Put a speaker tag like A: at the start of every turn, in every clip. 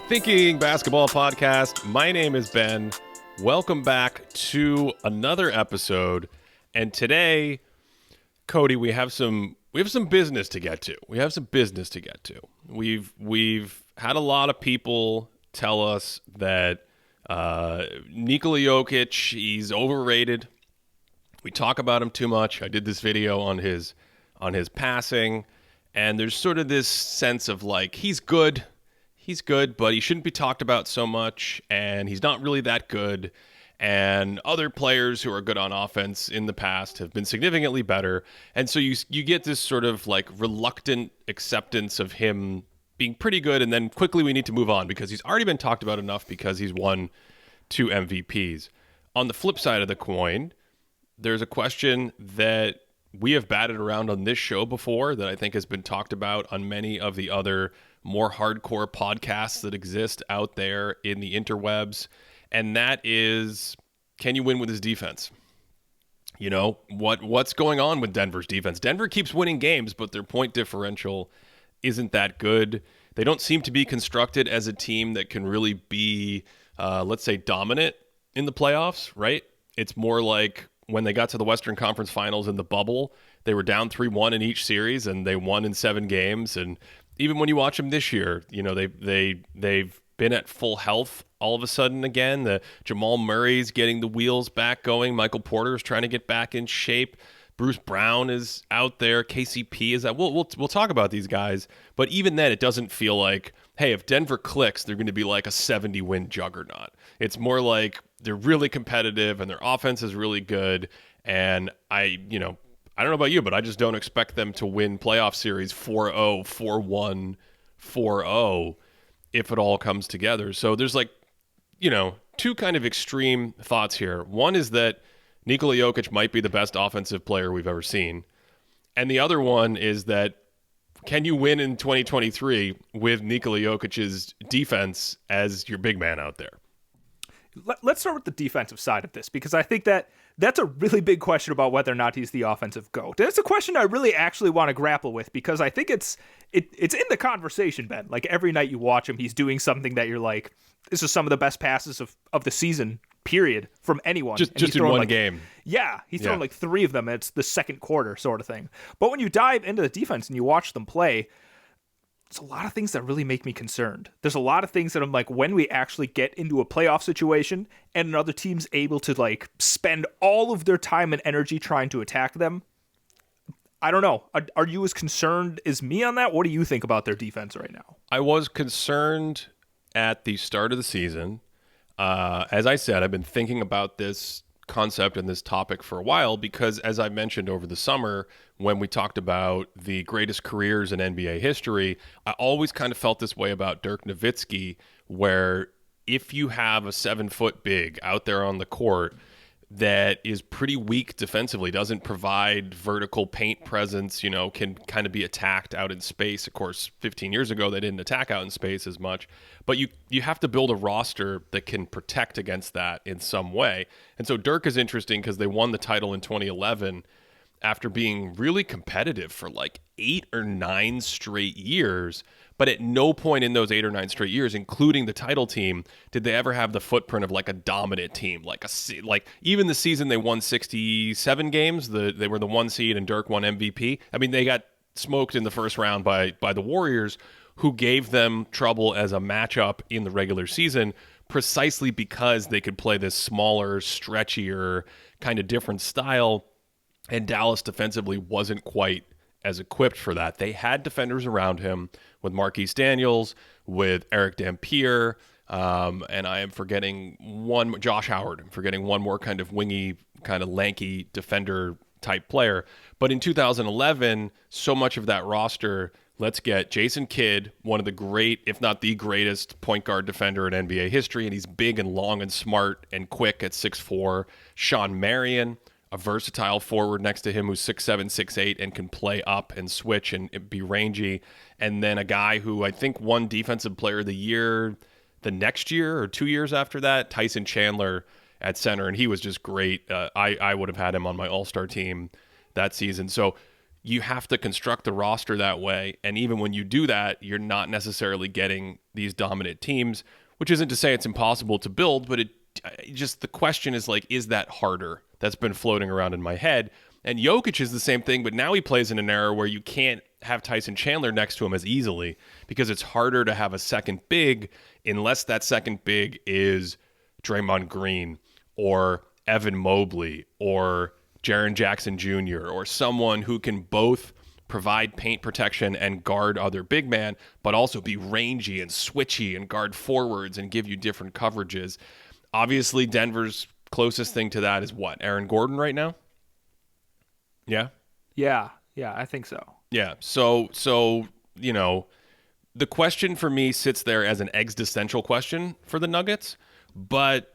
A: Thinking Basketball Podcast. My name is Ben. Welcome back to another episode. And today, Cody, we have some business to get to. We've had a lot of people tell us that Nikola Jokic, he's overrated. We talk about him too much. I did this video on his passing, and there's sort of this sense of like he's good, but he shouldn't be talked about so much, and he's not really that good. And other players who are good on offense in the past have been significantly better. And so you get this sort of like reluctant acceptance of him being pretty good, and then quickly we need to move on because he's already been talked about enough because he's won 2 MVPs. On the flip side of the coin, there's a question that we have batted around on this show before that I think has been talked about on many of the other more hardcore podcasts that exist out there in the interwebs. And that is, can you win with his defense? You know, what's going on with Denver's defense? Denver keeps winning games, but their point differential isn't that good. They don't seem to be constructed as a team that can really be, let's say, dominant in the playoffs, right? It's more like when they got to the Western Conference Finals in the bubble, they were down 3-1 in each series, and they won in 7 games. And even when you watch them this year, you know, they've been at full health all of a sudden again. The Jamal Murray's getting the wheels back going. Michael Porter's trying to get back in shape. Bruce Brown is out there. KCP is out. We'll talk about these guys, but even then, it doesn't feel like, hey, if Denver clicks, they're going to be like a 70-win juggernaut. It's more like they're really competitive and their offense is really good. And I don't know about you, but I just don't expect them to win playoff series 4-0, 4-1, 4-0 if it all comes together. So there's like, two kind of extreme thoughts here. One is that Nikola Jokic might be the best offensive player we've ever seen. And the other one is that can you win in 2023 with Nikola Jokic's defense as your big man out there?
B: Let's start with the defensive side of this, because I think that's a really big question about whether or not he's the offensive GOAT. And it's a question I really actually want to grapple with, because I think it's in the conversation, Ben. Like, every night you watch him, he's doing something that you're like, this is some of the best passes of the season, period, from anyone.
A: Just in one game.
B: Yeah, he's thrown like 3 of them. It's the second quarter sort of thing. But when you dive into the defense and you watch them play, there's a lot of things that really make me concerned. There's a lot of things that I'm like, when we actually get into a playoff situation and another team's able to like spend all of their time and energy trying to attack them, I don't know. Are you as concerned as me on that? What do you think about their defense right now?
A: I was concerned at the start of the season. As I said, I've been thinking about this concept and this topic for a while because, as I mentioned over the summer when we talked about the greatest careers in NBA history, I always kind of felt this way about Dirk Nowitzki, where if you have a 7-foot big out there on the court that is pretty weak defensively, doesn't provide vertical paint presence, can kind of be attacked out in space. Of course, 15 years ago, they didn't attack out in space as much, but you have to build a roster that can protect against that in some way. And so Dirk is interesting because they won the title in 2011 after being really competitive for like 8 or 9 straight years. But at no point in those 8 or 9 straight years, including the title team, did they ever have the footprint of like a dominant team. Like even the season they won 67 games, they were the 1 seed and Dirk won MVP. I mean, they got smoked in the first round by the Warriors, who gave them trouble as a matchup in the regular season precisely because they could play this smaller, stretchier, kind of different style. And Dallas defensively wasn't quite as equipped for that. They had defenders around him with Marquise Daniels, with Eric Dampier, and I am forgetting Josh Howard. I'm forgetting one more kind of wingy, kind of lanky defender type player. But in 2011, so much of that roster, let's get Jason Kidd, one of the great, if not the greatest point guard defender in NBA history, and he's big and long and smart and quick at 6'4". Sean Marion, a versatile forward next to him who's 6'7", 6'8", and can play up and switch and be rangy. And then a guy who I think won Defensive Player of the Year the next year or 2 years after that, Tyson Chandler at center, and he was just great. I would have had him on my All-Star team that season. So you have to construct the roster that way. And even when you do that, you're not necessarily getting these dominant teams, which isn't to say it's impossible to build, but it just, the question is like, is that harder? That's been floating around in my head. And Jokic is the same thing, but now he plays in an era where you can't have Tyson Chandler next to him as easily because it's harder to have a second big unless that second big is Draymond Green or Evan Mobley or Jaren Jackson Jr. or someone who can both provide paint protection and guard other big man, but also be rangy and switchy and guard forwards and give you different coverages. Obviously, Denver's closest thing to that is what? Aaron Gordon right now? Yeah?
B: Yeah, I think so.
A: Yeah. So the question for me sits there as an existential question for the Nuggets, but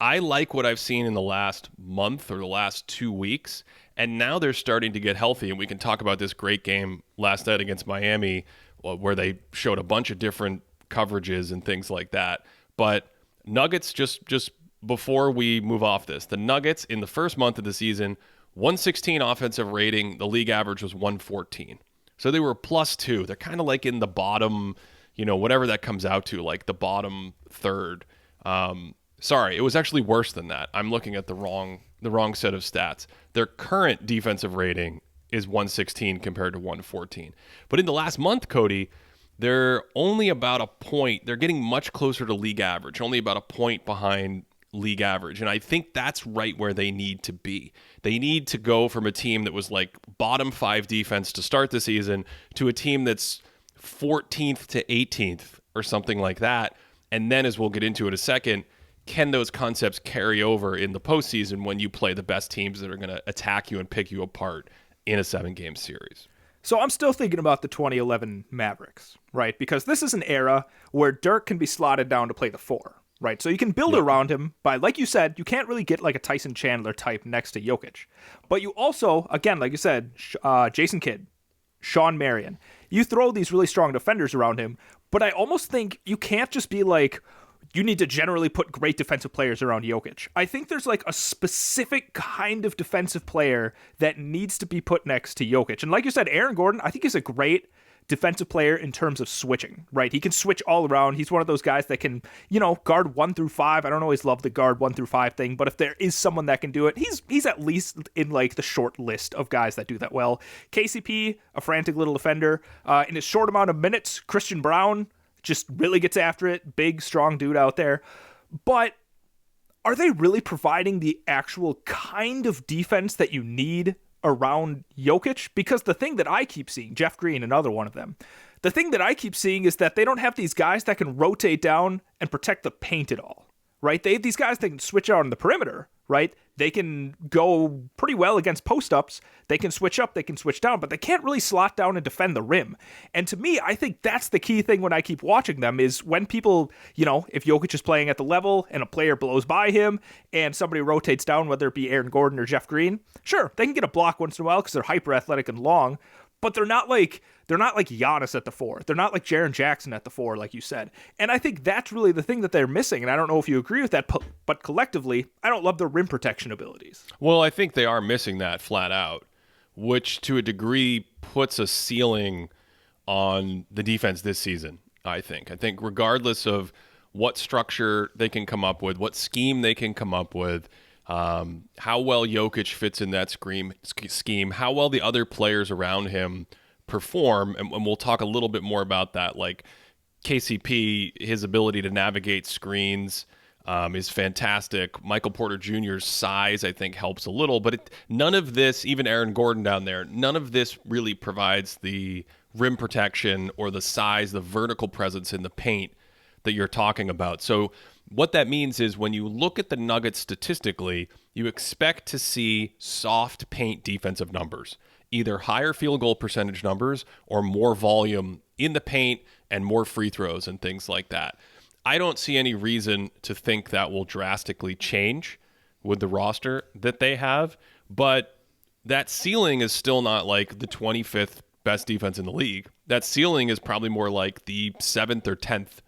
A: I like what I've seen in the last month or the last 2 weeks, and now they're starting to get healthy, and we can talk about this great game last night against Miami where they showed a bunch of different coverages and things like that. But Nuggets, just before we move off this, the Nuggets in the first month of the season, 116 offensive rating, the league average was 114. So they were +2. They're kind of like in the bottom, whatever that comes out to, like the bottom third. Sorry, it was actually worse than that. I'm looking at the wrong set of stats. Their current defensive rating is 116 compared to 114. But in the last month, Cody, they're only about a point. They're getting much closer to league average, only about a point behind league average. And I think that's right where they need to be. They need to go from a team that was like bottom 5 defense to start the season to a team that's 14th to 18th or something like that. And then, as we'll get into in a second, can those concepts carry over in the postseason when you play the best teams that are going to attack you and pick you apart in a 7-game series?
B: So I'm still thinking about the 2011 Mavericks, right? Because this is an era where Dirk can be slotted down to play the 4. Right, so you can build around him by, like you said, you can't really get like a Tyson Chandler type next to Jokic. But you also, again, like you said, Jason Kidd, Sean Marion, you throw these really strong defenders around him, but I almost think you can't just be like, you need to generally put great defensive players around Jokic. I think there's like a specific kind of defensive player that needs to be put next to Jokic. And like you said, Aaron Gordon, I think he's a great defensive player in terms of switching, right? He can switch all around. He's one of those guys that can, guard 1 through 5. I don't always love the guard 1 through 5 thing, but if there is someone that can do it, he's at least in like the short list of guys that do that well. KCP, a frantic little defender. In his short amount of minutes, Christian Brown just really gets after it. Big, strong dude out there. But are they really providing the actual kind of defense that you need around Jokic? Because the thing that I keep seeing, Jeff Green, another one of them, the thing that I keep seeing is that they don't have these guys that can rotate down and protect the paint at all, right? They have these guys that can switch out on the perimeter, right? They can go pretty well against post-ups. They can switch up, they can switch down, but they can't really slot down and defend the rim. And to me, I think that's the key thing when I keep watching them is when people, if Jokic is playing at the level and a player blows by him and somebody rotates down, whether it be Aaron Gordon or Jeff Green, sure, they can get a block once in a while because they're hyper athletic and long, but they're not like Giannis at the 4. They're not like Jaren Jackson at the 4, like you said. And I think that's really the thing that they're missing. And I don't know if you agree with that, but collectively, I don't love their rim protection abilities.
A: Well, I think they are missing that flat out, which to a degree puts a ceiling on the defense this season, I think. I think regardless of what structure they can come up with, what scheme they can come up with, how well Jokic fits in that scheme, how well the other players around him perform, and we'll talk a little bit more about that. Like KCP, his ability to navigate screens is fantastic. Michael Porter Jr.'s size, I think, helps a little, but none of this, even Aaron Gordon down there, none of this really provides the rim protection or the size, the vertical presence in the paint that you're talking about. So what that means is when you look at the Nuggets statistically, you expect to see soft paint defensive numbers, either higher field goal percentage numbers or more volume in the paint and more free throws and things like that. I don't see any reason to think that will drastically change with the roster that they have, but that ceiling is still not like the 25th best defense in the league. That ceiling is probably more like the 7th or 10th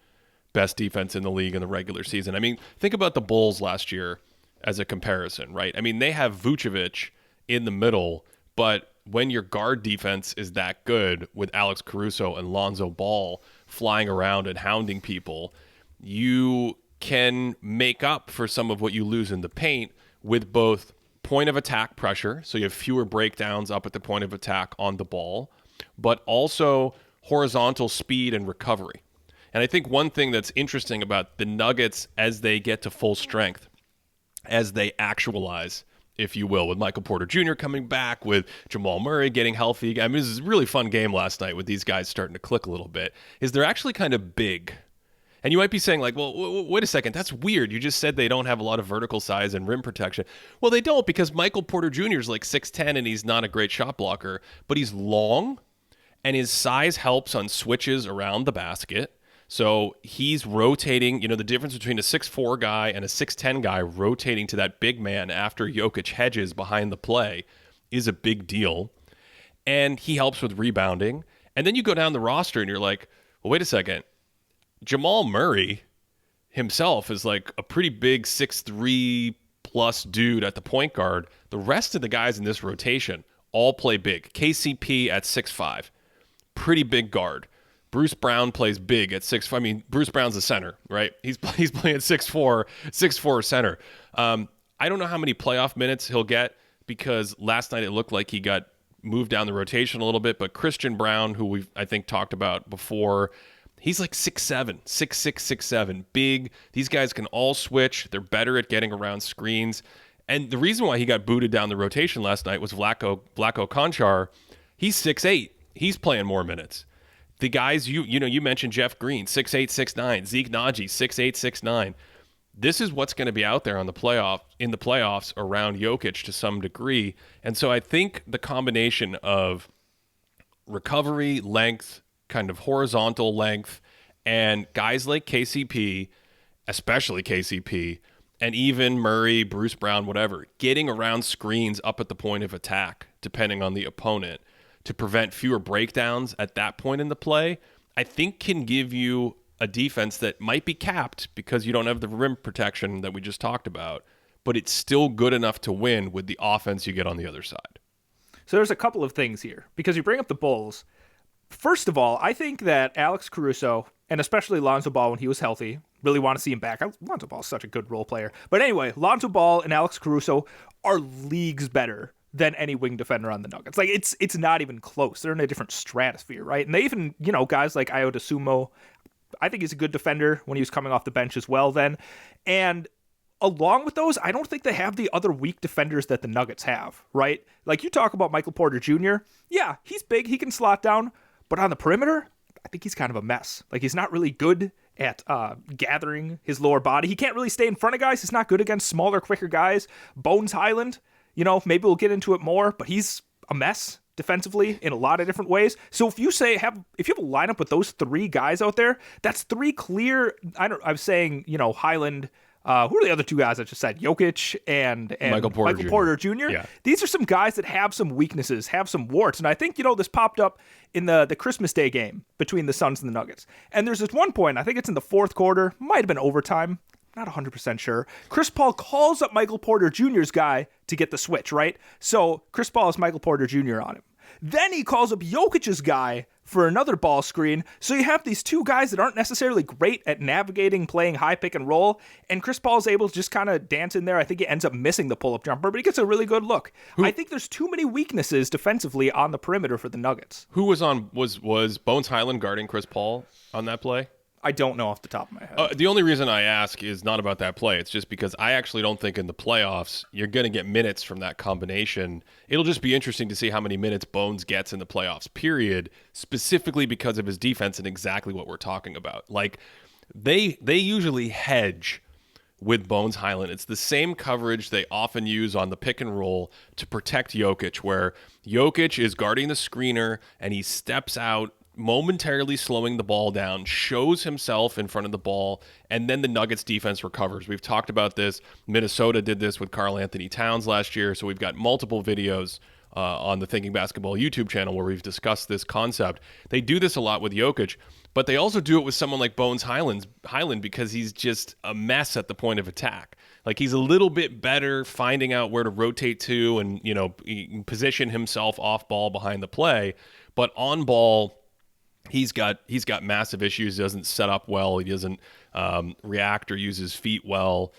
A: best defense in the league in the regular season. I mean, think about the Bulls last year as a comparison, right? I mean, they have Vucevic in the middle, but when your guard defense is that good with Alex Caruso and Lonzo Ball flying around and hounding people, you can make up for some of what you lose in the paint with both point of attack pressure, so you have fewer breakdowns up at the point of attack on the ball, but also horizontal speed and recovery. And I think one thing that's interesting about the Nuggets as they get to full strength, as they actualize, if you will, with Michael Porter Jr. coming back, with Jamal Murray getting healthy. I mean, this is a really fun game last night with these guys starting to click a little bit, is they're actually kind of big. And you might be saying, like, well, wait a second, that's weird. You just said they don't have a lot of vertical size and rim protection. Well, they don't, because Michael Porter Jr. is like 6'10", and he's not a great shot blocker, but he's long, and his size helps on switches around the basket. So he's rotating, the difference between a 6'4" guy and a 6'10" guy rotating to that big man after Jokic hedges behind the play is a big deal. And he helps with rebounding. And then you go down the roster and you're like, well, wait a second. Jamal Murray himself is like a pretty big 6'3" plus dude at the point guard. The rest of the guys in this rotation all play big. KCP at 6'5", pretty big guard. Bruce Brown plays big at 6'5". I mean, Bruce Brown's a center, right? He's playing 6'4" center. I don't know how many playoff minutes he'll get, because last night it looked like he got moved down the rotation a little bit. But Christian Brown, who we've, I think, talked about before, he's like 6'7", 6'6", 6'7", big. These guys can all switch. They're better at getting around screens. And the reason why he got booted down the rotation last night was Vlatko Konchar. He's 6'8". He's playing more minutes. The guys, you mentioned Jeff Green, 6'8", 6'9", Zeke Naji, 6'8", 6'9". This is what's going to be out there in the playoffs around Jokic to some degree. And so I think the combination of recovery, length, kind of horizontal length, and guys like KCP, especially KCP, and even Murray, Bruce Brown, whatever, getting around screens up at the point of attack, depending on the opponent, to prevent fewer breakdowns at that point in the play, I think can give you a defense that might be capped because you don't have the rim protection that we just talked about, but it's still good enough to win with the offense you get on the other side.
B: So there's a couple of things here, because you bring up the Bulls. First of all, I think that Alex Caruso, and especially Lonzo Ball when he was healthy, really want to see him back. Lonzo Ball is such a good role player. But anyway, Lonzo Ball and Alex Caruso are leagues better than any wing defender on the Nuggets. Like, it's not even close. They're in a different stratosphere, right? And they even, guys like Ayo Dosunmu, I think he's a good defender when he was coming off the bench as well then. And along with those, I don't think they have the other weak defenders that the Nuggets have, right? Like, you talk about Michael Porter Jr. Yeah, he's big. He can slot down. But on the perimeter, I think he's kind of a mess. Like, he's not really good at gathering his lower body. He can't really stay in front of guys. He's not good against smaller, quicker guys. Bones Highland, maybe we'll get into it more, but he's a mess defensively in a lot of different ways. So if you have a lineup with those three guys out there, that's three clear. I'm saying, Highland. Who are the other two guys I just said? Jokic and
A: Michael Porter Jr.
B: Yeah. These are some guys that have some weaknesses, have some warts. And I think, this popped up in the Christmas Day game between the Suns and the Nuggets. And there's this one point, I think it's in the fourth quarter, might have been overtime, not 100% sure. Chris Paul calls up Michael Porter Jr.'s guy to get the switch, right? So Chris Paul has Michael Porter Jr. on him. Then he calls up Jokic's guy for another ball screen. So you have these two guys that aren't necessarily great at navigating, playing high pick and roll. And Chris Paul's able to just kind of dance in there. I think he ends up missing the pull-up jumper, but he gets a really good look. I think there's too many weaknesses defensively on the perimeter for the Nuggets.
A: Who was Bones Highland guarding Chris Paul on that play?
B: I don't know off the top of my head.
A: The only reason I ask is not about that play. It's just because I actually don't think in the playoffs you're going to get minutes from that combination. It'll just be interesting to see how many minutes Bones gets in the playoffs, period, specifically because of his defense and exactly what we're talking about. Like, they usually hedge with Bones Highland. It's the same coverage they often use on the pick and roll to protect Jokic, where Jokic is guarding the screener and he steps out, momentarily slowing the ball down, shows himself in front of the ball, and then the Nuggets defense recovers. We've talked about this. Minnesota did this with Karl Anthony Towns last year, so we've got multiple videos on the Thinking Basketball YouTube channel where we've discussed this concept. They do this a lot with Jokic, but they also do it with someone like Bones Highland because he's just a mess at the point of attack. Like, he's a little bit better finding out where to rotate to and, he can position himself off ball behind the play, but on ball, he's got massive issues. He doesn't set up well. He doesn't react or use his feet well.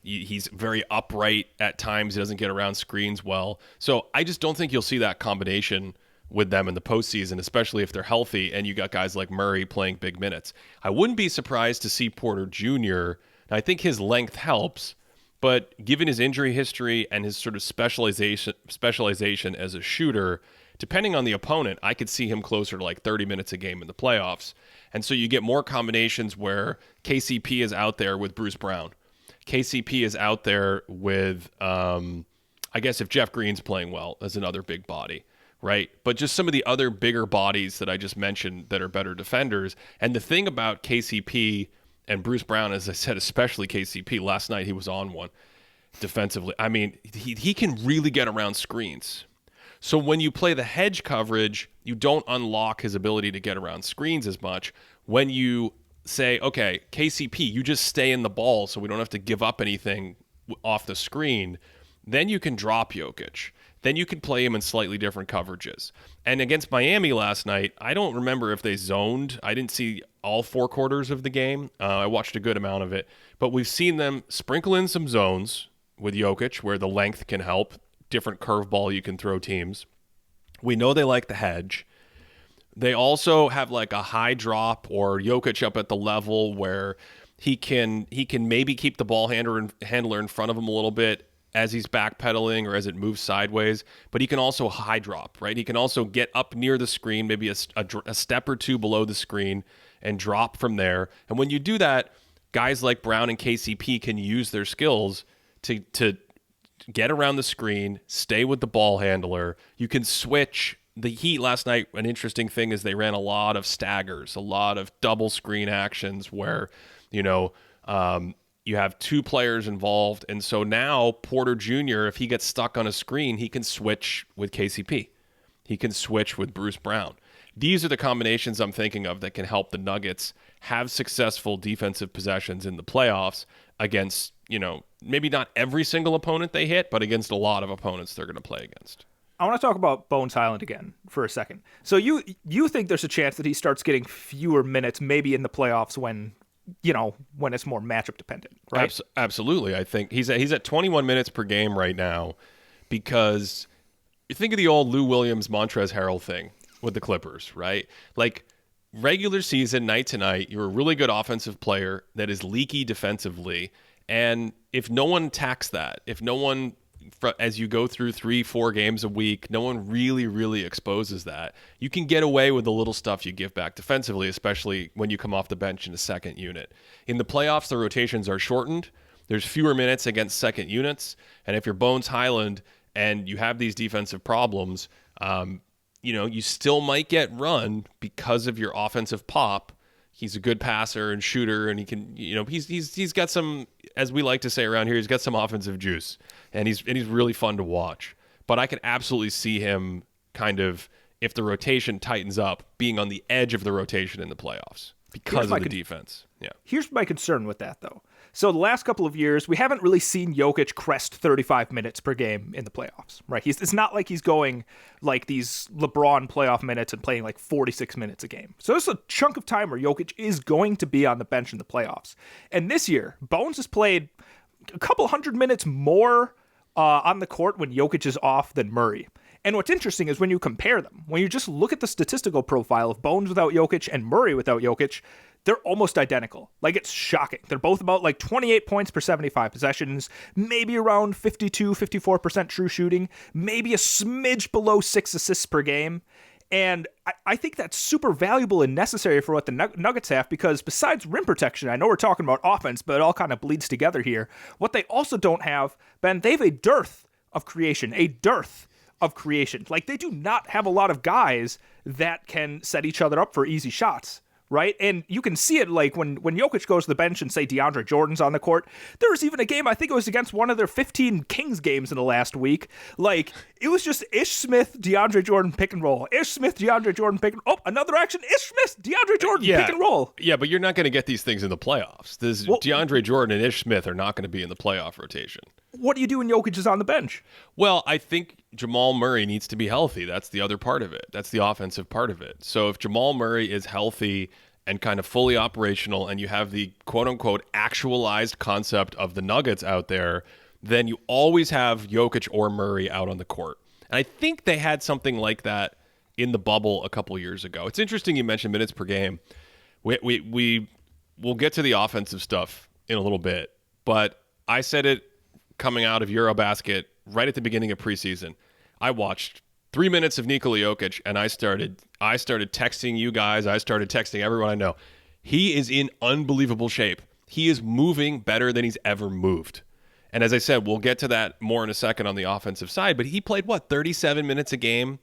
A: He's very upright at times. He doesn't get around screens well. So I just don't think you'll see that combination with them in the postseason, especially if they're healthy and you got guys like Murray playing big minutes. I wouldn't be surprised to see Porter Jr. I think his length helps, but given his injury history and his sort of specialization as a shooter, depending on the opponent, I could see him closer to like 30 minutes a game in the playoffs. And so you get more combinations where KCP is out there with Bruce Brown. KCP is out there with, I guess if Jeff Green's playing well, as another big body, right? But just some of the other bigger bodies that I just mentioned that are better defenders. And the thing about KCP and Bruce Brown, as I said, especially KCP, last night he was on one defensively. I mean, he can really get around screens. So when you play the hedge coverage, you don't unlock his ability to get around screens as much. When you say, okay, KCP, you just stay in the ball so we don't have to give up anything off the screen, then you can drop Jokic. Then you can play him in slightly different coverages. And against Miami last night, I don't remember if they zoned. I didn't see all 4 quarters of the game. I watched a good amount of it. But we've seen them sprinkle in some zones with Jokic where the length can help, different curveball you can throw teams. We know they like the hedge. They also have like a high drop or Jokic up at the level where he can maybe keep the ball handler in front of him a little bit as he's backpedaling or as it moves sideways, but he can also high drop, right? He can also get up near the screen, maybe a step or two below the screen and drop from there. And when you do that, guys like Brown and KCP can use their skills to get around the screen, stay with the ball handler. You can switch. The Heat last night, an interesting thing is they ran a lot of staggers, a lot of double screen actions where, you have 2 players involved. And so now Porter Jr., if he gets stuck on a screen, he can switch with KCP. He can switch with Bruce Brown. These are the combinations I'm thinking of that can help the Nuggets have successful defensive possessions in the playoffs against, maybe not every single opponent they hit, but against a lot of opponents they're going to play against.
B: I want to talk about Bones Highland again for a second. So you think there's a chance that he starts getting fewer minutes maybe in the playoffs when it's more matchup dependent, right?
A: Absolutely. I think he's at 21 minutes per game right now because you think of the old Lou Williams, Montrezl Harrell thing with the Clippers, right? Like regular season, night to night, you're a really good offensive player that is leaky defensively. And if no one attacks that, if no one, as you go through 3-4 games a week, no one really exposes that, you can get away with the little stuff you give back defensively, especially when you come off the bench in a second unit. In the playoffs, the rotations are shortened. There's fewer minutes against second units. And if you're Bones Highland and you have these defensive problems, you still might get run because of your offensive pop. He's a good passer and shooter, and he can, he's got some, as we like to say around here, he's got some offensive juice, and he's really fun to watch. But I can absolutely see him kind of, if the rotation tightens up, being on the edge of the rotation in the playoffs because of the defense. Yeah. Here's
B: my concern with that, though. So the last couple of years, we haven't really seen Jokic crest 35 minutes per game in the playoffs, right? It's not like he's going like these LeBron playoff minutes and playing like 46 minutes a game. So there's a chunk of time where Jokic is going to be on the bench in the playoffs. And this year, Bones has played a couple hundred minutes more on the court when Jokic is off than Murray. And what's interesting is when you compare them, when you just look at the statistical profile of Bones without Jokic and Murray without Jokic, they're almost identical. Like, it's shocking. They're both about like 28 points per 75 possessions, maybe around 52-54% true shooting, maybe a smidge below 6 assists per game. And I think that's super valuable and necessary for what the Nuggets have, because besides rim protection, I know we're talking about offense, but it all kind of bleeds together here. What they also don't have, Ben, they have a dearth of creation. Like, they do not have a lot of guys that can set each other up for easy shots, right? And you can see it like when Jokic goes to the bench and say DeAndre Jordan's on the court. There was even a game, I think it was against one of their 15 Kings games in the last week. Like, it was just Ish Smith, DeAndre Jordan pick and roll. Ish Smith, DeAndre Jordan pick and roll. Oh, another action. Ish Smith, DeAndre Jordan pick and roll.
A: Yeah, but you're not going to get these things in the playoffs. DeAndre Jordan and Ish Smith are not going to be in the playoff rotation.
B: What do you do when Jokic is on the bench?
A: Well, I think Jamal Murray needs to be healthy. That's the other part of it. That's the offensive part of it. So if Jamal Murray is healthy and kind of fully operational and you have the quote-unquote actualized concept of the Nuggets out there, then you always have Jokic or Murray out on the court. And I think they had something like that in the bubble a couple years ago. It's interesting you mentioned minutes per game. We'll get to the offensive stuff in a little bit, but I said it coming out of Eurobasket right at the beginning of preseason. I watched 3 minutes of Nikola Jokic, and I started texting you guys. I started texting everyone I know. He is in unbelievable shape. He is moving better than he's ever moved. And as I said, we'll get to that more in a second on the offensive side, but he played, 37 minutes a game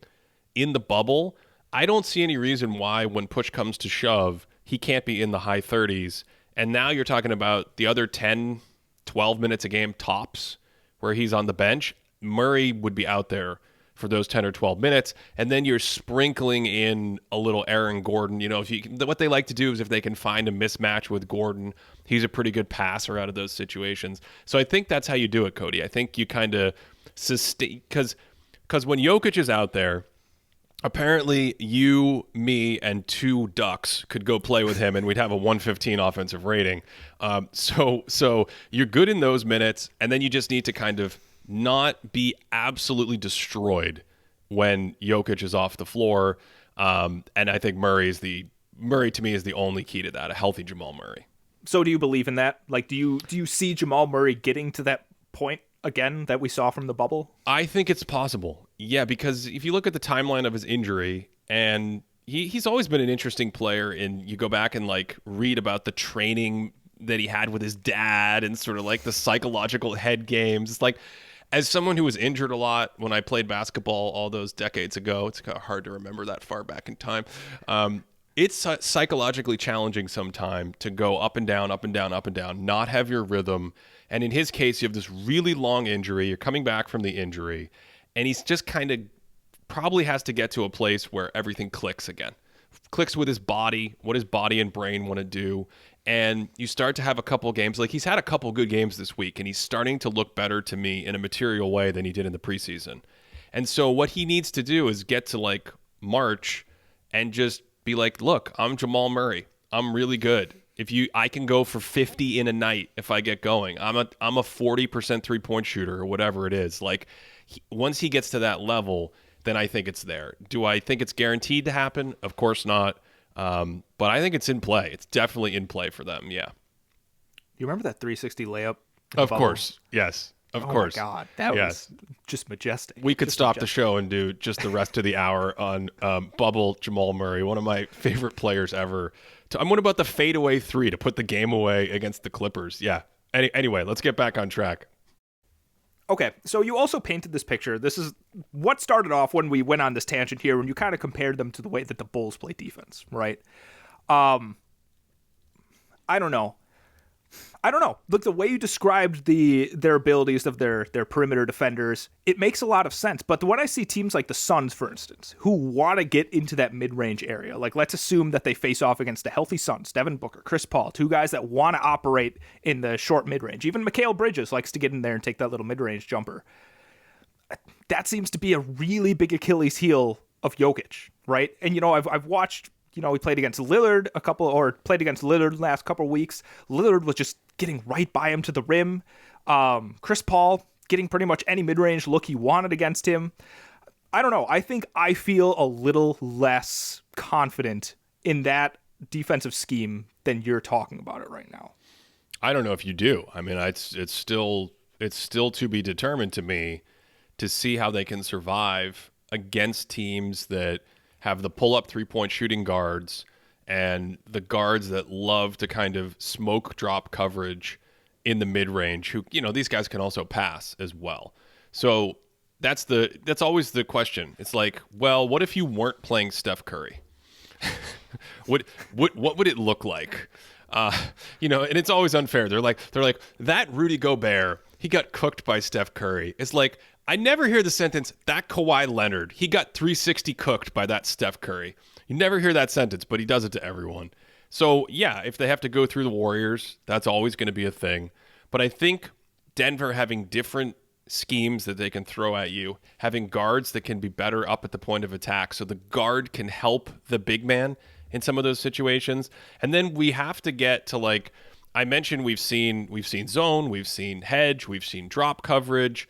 A: in the bubble? I don't see any reason why, when push comes to shove, he can't be in the high 30s. And now you're talking about the other 10, 12 minutes a game tops where he's on the bench. Murray would be out there for those 10 or 12 minutes, and then you're sprinkling in a little Aaron Gordon. What they like to do is if they can find a mismatch with Gordon, he's a pretty good passer out of those situations. So I think that's how you do it, Cody. I think you kind of sustain, because when Jokic is out there, apparently you, me, and 2 Ducks could go play with him, and we'd have a 115 offensive rating. So you're good in those minutes, and then you just need to kind of not be absolutely destroyed when Jokic is off the floor. And I think Murray to me is the only key to that, a healthy Jamal Murray.
B: So do you believe in that? Like, do you see Jamal Murray getting to that point again that we saw from the bubble?
A: I think it's possible. Yeah, because if you look at the timeline of his injury, and he's always been an interesting player, and you go back and like read about the training that he had with his dad and sort of like the psychological head games. It's like, as someone who was injured a lot when I played basketball all those decades ago, it's kind of hard to remember that far back in time. It's psychologically challenging sometime to go up and down, up and down, up and down, not have your rhythm. And in his case, you have this really long injury. You're coming back from the injury, and he's just kind of probably has to get to a place where everything clicks again. Clicks with his body, what his body and brain want to do. And you start to have a couple games. Like, he's had a couple good games this week, and he's starting to look better to me in a material way than he did in the preseason. And so what he needs to do is get to like March and just be like, look, I'm Jamal Murray. I'm really good. I can go for 50 in a night if I get going. I'm a 40% 3-point shooter or whatever it is. Like, once he gets to that level, then I think it's there. Do I think it's guaranteed to happen? Of course not. But I think it's in play. It's definitely in play for them. Yeah.
B: You remember that 360 layup?
A: Of course. Yes. Of course.
B: Oh my God. That was just majestic.
A: We could stop the show and do just the rest of the hour on Bubble Jamal Murray, one of my favorite players ever. What about the fadeaway 3 to put the game away against the Clippers? Yeah. Anyway, let's get back on track.
B: Okay, so you also painted this picture. This is what started off when we went on this tangent here, when you kind of compared them to the way that the Bulls play defense, right? I don't know. Look, the way you described their abilities of their perimeter defenders, it makes a lot of sense. But when I see teams like the Suns, for instance, who want to get into that mid-range area, like let's assume that they face off against the healthy Suns, Devin Booker, Chris Paul, 2 guys that want to operate in the short mid-range. Even Mikal Bridges likes to get in there and take that little mid-range jumper. That seems to be a really big Achilles heel of Jokic, right? And, I've watched... he played against Lillard the last couple of weeks. Lillard was just getting right by him to the rim. Chris Paul getting pretty much any mid-range look he wanted against him. I don't know. I feel a little less confident in that defensive scheme than you're talking about it right now.
A: I don't know if you do. I mean, it's still to be determined to me to see how they can survive against teams that have the pull-up 3-point shooting guards and the guards that love to kind of smoke drop coverage in the mid-range, who, these guys can also pass as well. So that's always the question. It's like, well, what if you weren't playing Steph Curry? What would it look like? And it's always unfair. They're like that Rudy Gobert, he got cooked by Steph Curry. It's like I never hear the sentence that Kawhi Leonard, he got 360 cooked by that Steph Curry. You never hear that sentence, but he does it to everyone. So yeah, if they have to go through the Warriors, that's always going to be a thing. But I think Denver having different schemes that they can throw at you, having guards that can be better up at the point of attack, so the guard can help the big man in some of those situations. And then we have to get to, like I mentioned, we've seen zone, we've seen hedge, we've seen drop coverage.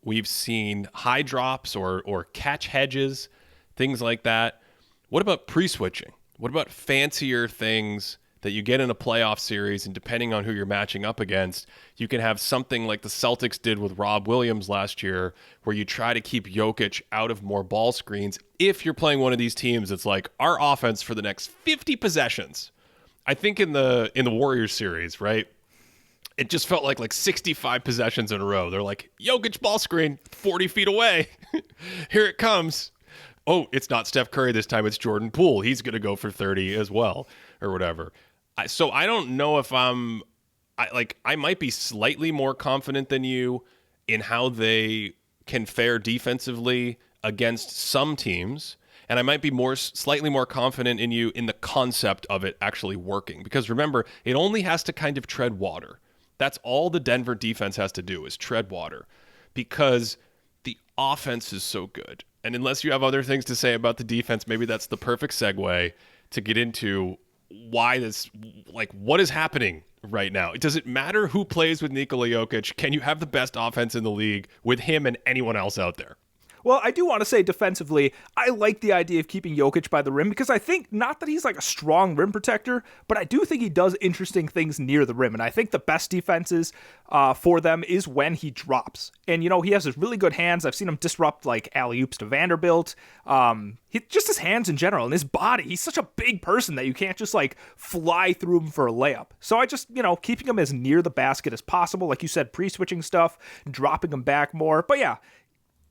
A: We've seen high drops or catch hedges, things like that. What about pre-switching? What about fancier things that you get in a playoff series, and depending on who you're matching up against, you can have something like the Celtics did with Rob Williams last year, where you try to keep Jokic out of more ball screens. If you're playing one of these teams, it's like our offense for the next 50 possessions. I think in the Warriors series, right? It just felt like 65 possessions in a row. They're like, Jokic ball screen, 40 feet away. Here it comes. Oh, it's not Steph Curry this time. It's Jordan Poole. He's going to go for 30 as well, or whatever. So I don't know if I might be slightly more confident than you in how they can fare defensively against some teams. And I might be slightly more confident in you in the concept of it actually working. Because remember, it only has to kind of tread water. That's all the Denver defense has to do is tread water, because the offense is so good. And unless you have other things to say about the defense, maybe that's the perfect segue to get into why what is happening right now. Does it matter who plays with Nikola Jokic? Can you have the best offense in the league with him and anyone else out there?
B: Well, I do want to say defensively, I like the idea of keeping Jokic by the rim, because I think not that he's like a strong rim protector, but I do think he does interesting things near the rim. And I think the best defenses for them is when he drops. And, he has his really good hands. I've seen him disrupt like alley-oops to Vanderbilt. Just his hands in general and his body. He's such a big person that you can't just like fly through him for a layup. So I just, keeping him as near the basket as possible. Like you said, pre-switching stuff, dropping him back more. But yeah,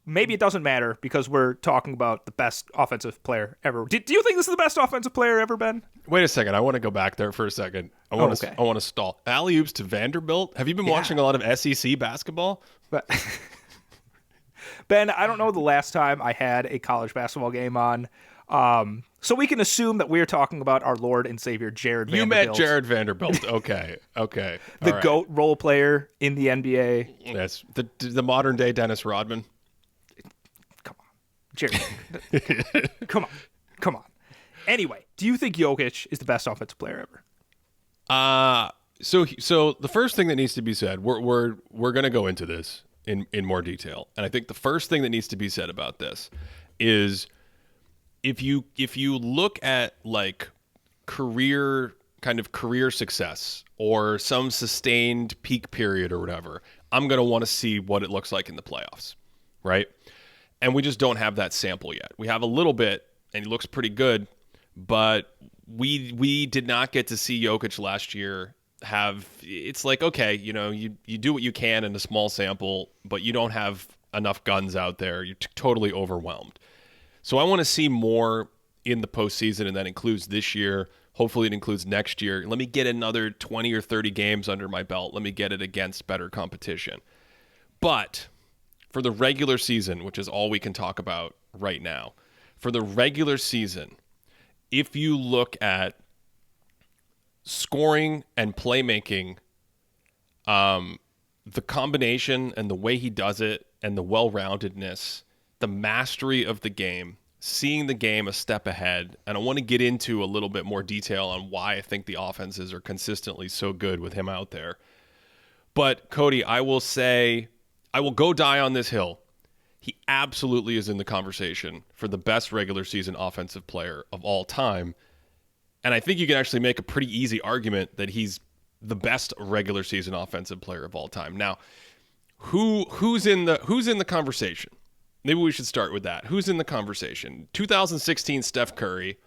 B: maybe it doesn't matter because we're talking about the best offensive player ever. Do you think this is the best offensive player ever, Ben?
A: Wait a second. I want to go back there for a second. I want to stall. Alley-oops to Vanderbilt? Have you been watching a lot of SEC basketball?
B: Ben, I don't know the last time I had a college basketball game on. So we can assume that we're talking about our Lord and Savior, Jared Vanderbilt.
A: You met Jared Vanderbilt. Okay.
B: The GOAT role player in the NBA.
A: Yes. The modern day Dennis Rodman.
B: Jared. Come on. Anyway, do you think Jokic is the best offensive player ever?
A: So the first thing that needs to be said, we're going to go into this in more detail. And I think the first thing that needs to be said about this is if you look at like career success or some sustained peak period or whatever, I'm going to want to see what it looks like in the playoffs, right? And we just don't have that sample yet. We have a little bit, and he looks pretty good, but we did not get to see Jokic last year it's like, okay, you do what you can in a small sample, but you don't have enough guns out there. You're totally overwhelmed. So I want to see more in the postseason, and that includes this year. Hopefully it includes next year. Let me get another 20 or 30 games under my belt. Let me get it against better competition. But for the regular season, which is all we can talk about right now, for the regular season, if you look at scoring and playmaking, the combination and the way he does it and the well-roundedness, the mastery of the game, seeing the game a step ahead, and I want to get into a little bit more detail on why I think the offenses are consistently so good with him out there. But Cody, I will go die on this hill. He absolutely is in the conversation for the best regular season offensive player of all time. And I think you can actually make a pretty easy argument that he's the best regular season offensive player of all time. Now, who's in the conversation? Maybe we should start with that. Who's in the conversation? 2016 Steph Curry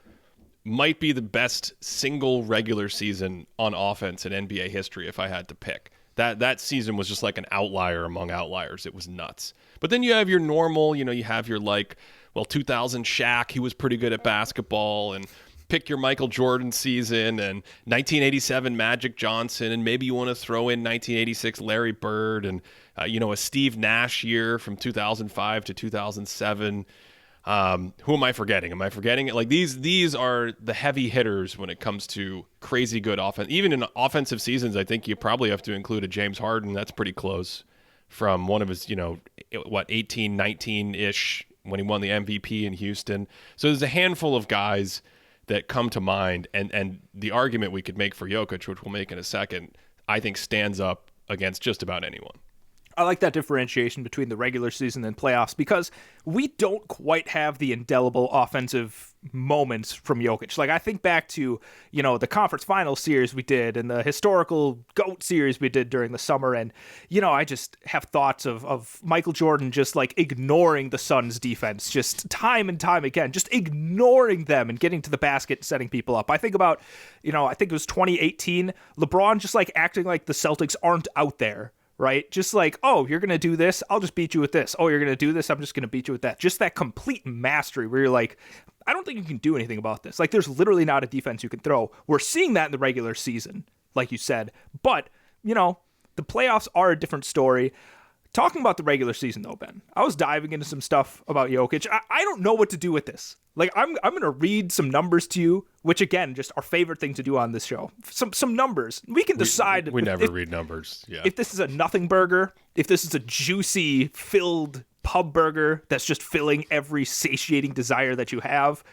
A: might be the best single regular season on offense in NBA history if I had to pick. That season was just like an outlier among outliers. It was nuts. But then you have your normal, you have your 2000 Shaq, he was pretty good at basketball, and pick your Michael Jordan season, and 1987 Magic Johnson, and maybe you want to throw in 1986 Larry Bird, and a Steve Nash year from 2005 to 2007. Who am I forgetting? Am I forgetting it? Like these are the heavy hitters when it comes to crazy good offense. Even in offensive seasons, I think you probably have to include a James Harden. That's pretty close from one of his, 18, 19-ish when he won the MVP in Houston. So there's a handful of guys that come to mind, and the argument we could make for Jokic, which we'll make in a second, I think stands up against just about anyone.
B: I like that differentiation between the regular season and playoffs because we don't quite have the indelible offensive moments from Jokic. Like, I think back to, the conference final series we did and the historical GOAT series we did during the summer. And, I just have thoughts of Michael Jordan just like ignoring the Suns defense, just time and time again, just ignoring them and getting to the basket and setting people up. I think about, I think it was 2018, LeBron just like acting like the Celtics aren't out there. Right? Just like, oh, you're going to do this, I'll just beat you with this. Oh, you're going to do this, I'm just going to beat you with that. Just that complete mastery where you're like, I don't think you can do anything about this. Like, there's literally not a defense you can throw. We're seeing that in the regular season, like you said. But, the playoffs are a different story. Talking about the regular season, though, Ben, I was diving into some stuff about Jokic. I don't know what to do with this. Like, I'm going to read some numbers to you, which, again, just our favorite thing to do on this show. Some numbers. We can decide.
A: We never read numbers. Yeah.
B: If this is a nothing burger, if this is a juicy, filled pub burger that's just filling every satiating desire that you have.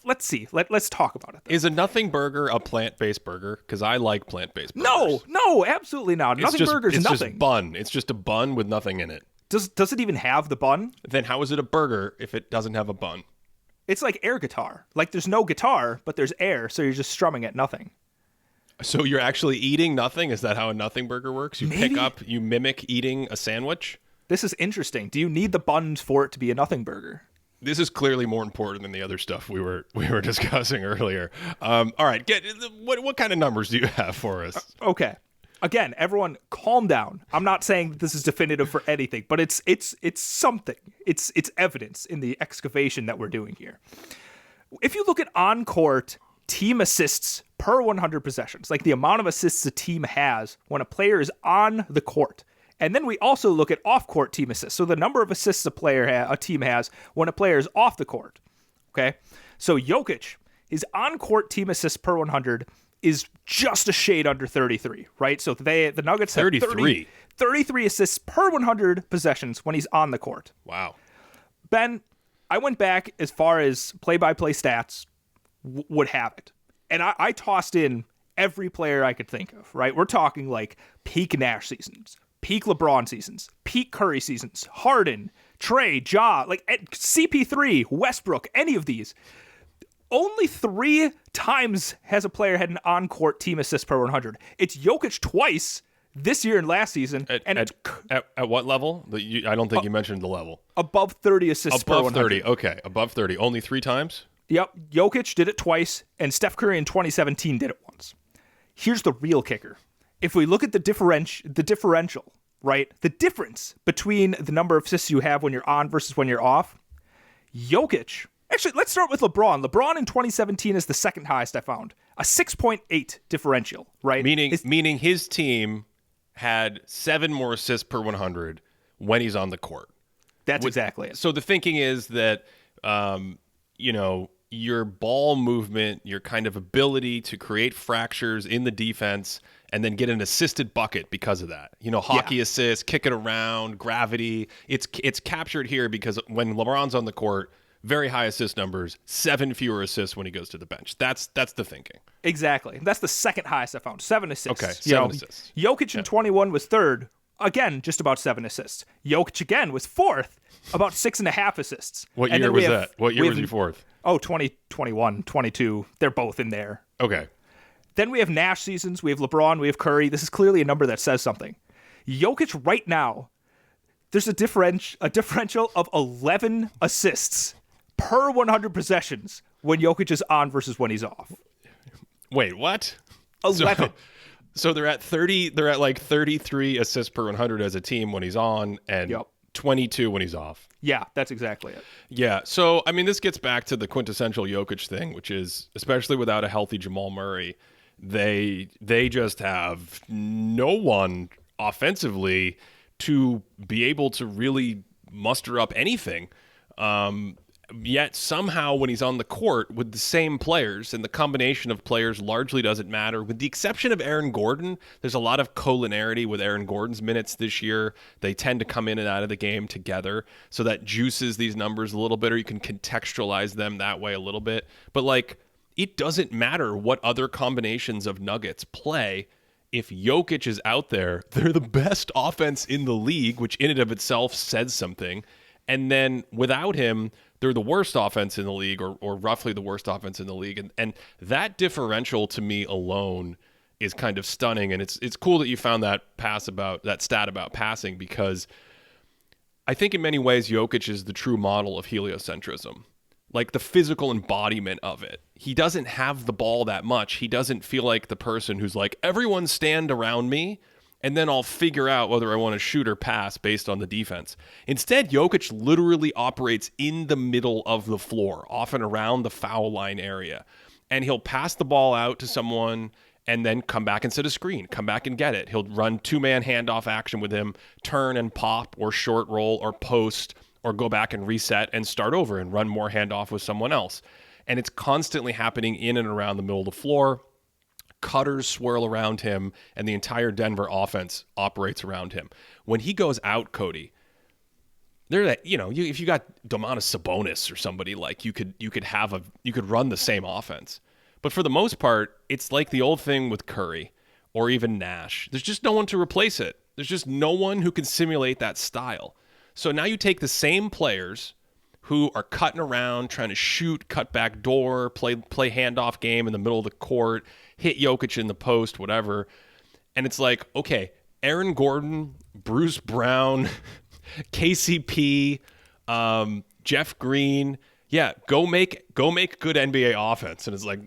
B: Let's see. Let's talk about it.
A: Is a nothing burger a plant-based burger? Because I like plant-based burgers.
B: No, absolutely not. Nothing burger is nothing.
A: It's just bun. It's just a bun with nothing in it.
B: Does it even have the bun?
A: Then how is it a burger if it doesn't have a bun?
B: It's like air guitar. Like there's no guitar, but there's air, so you're just strumming at nothing.
A: So you're actually eating nothing? Is that how a nothing burger works? You you mimic eating a sandwich?
B: This is interesting. Do you need the buns for it to be a nothing burger?
A: This is clearly more important than the other stuff we were discussing earlier. All right, what kind of numbers do you have for us?
B: Okay. Again, everyone, calm down. I'm not saying that this is definitive for anything, but it's something. It's evidence in the excavation that we're doing here. If you look at on-court team assists per 100 possessions, like the amount of assists a team has when a player is on the court. And then we also look at off-court team assists. So the number of assists a team has when a player is off the court. Okay? So Jokic, his on-court team assists per 100 is just a shade under 33, right? So the Nuggets have 33 assists per 100 possessions when he's on the court.
A: Wow.
B: Ben, I went back as far as play-by-play stats would have it. And I tossed in every player I could think of, right? We're talking like peak Nash seasons, peak LeBron seasons, peak Curry seasons, Harden, Trey, Ja, like CP3, Westbrook, any of these. Only 3 times has a player had an on-court team assist per 100. It's Jokic twice this year and last season.
A: At what level? I don't think you mentioned the level.
B: Above 30 assists per 100.
A: Above 30, okay. Above 30. Only 3 times?
B: Yep. Jokic did it twice, and Steph Curry in 2017 did it once. Here's the real kicker. If we look at the differential, right? The difference between the number of assists you have when you're on versus when you're off, Jokic... Actually, let's start with LeBron. LeBron in 2017 is the second highest I found. A 6.8 differential, right?
A: Meaning his team had 7 more assists per 100 when he's on the court.
B: That's exactly it.
A: So the thinking is that, your ball movement, your kind of ability to create fractures in the defense and then get an assisted bucket because of that. Hockey assists, kick it around, gravity. It's captured here because when LeBron's on the court, very high assist numbers, 7 fewer assists when he goes to the bench. That's the thinking.
B: Exactly. That's the second highest I found, 7 assists.
A: Okay, 7 assists.
B: Jokic in 21 was third, again, just about 7 assists. Jokic again was fourth, about 6.5 assists.
A: What year was that? What year was he fourth?
B: Oh, 2021, 22. They're both in there.
A: Okay.
B: Then we have Nash seasons. We have LeBron. We have Curry. This is clearly a number that says something. Jokic right now, there's a differential of 11 assists per 100 possessions when Jokic is on versus when he's off.
A: Wait, what?
B: 11.
A: So they're at 30. They're at like 33 assists per 100 as a team when he's on, and
B: Yep.
A: 22 when he's off.
B: Yeah, that's exactly it.
A: Yeah. So I mean, this gets back to the quintessential Jokic thing, which is especially without a healthy Jamal Murray, they just have no one offensively to be able to really muster up anything. Yet somehow when he's on the court with the same players, and the combination of players largely doesn't matter, with the exception of Aaron Gordon. There's a lot of collinearity with Aaron Gordon's minutes this year. They tend to come in and out of the game together, so that juices these numbers a little bit, or you can contextualize them that way a little bit. But like, it doesn't matter what other combinations of Nuggets play. If Jokic is out there, they're the best offense in the league, which in and of itself says something. And then without him, they're the worst offense in the league, or roughly the worst offense in the league. And that differential to me alone is kind of stunning. And it's cool that you found that stat about passing, because I think in many ways Jokic is the true model of heliocentrism, like the physical embodiment of it. He doesn't have the ball that much. He doesn't feel like the person who's like, everyone stand around me, and then I'll figure out whether I want to shoot or pass based on the defense. Instead, Jokic literally operates in the middle of the floor, often around the foul line area. And he'll pass the ball out to someone and then come back and set a screen, come back and get it. He'll run two-man handoff action with him, turn and pop, or short roll, or post, or go back and reset and start over and run more handoff with someone else. And it's constantly happening in and around the middle of the floor. Cutters swirl around him, and the entire Denver offense operates around him. When he goes out, Cody, they're that, if you got Domantas Sabonis or somebody, like you could run the same offense. But for the most part, it's like the old thing with Curry or even Nash. There's just no one to replace it. There's just no one who can simulate that style. So now you take the same players who are cutting around, trying to shoot, cut back door, play handoff game in the middle of the court, hit Jokic in the post, whatever. And it's like, okay, Aaron Gordon, Bruce Brown, KCP, Jeff Green, yeah, go make good NBA offense. And it's like,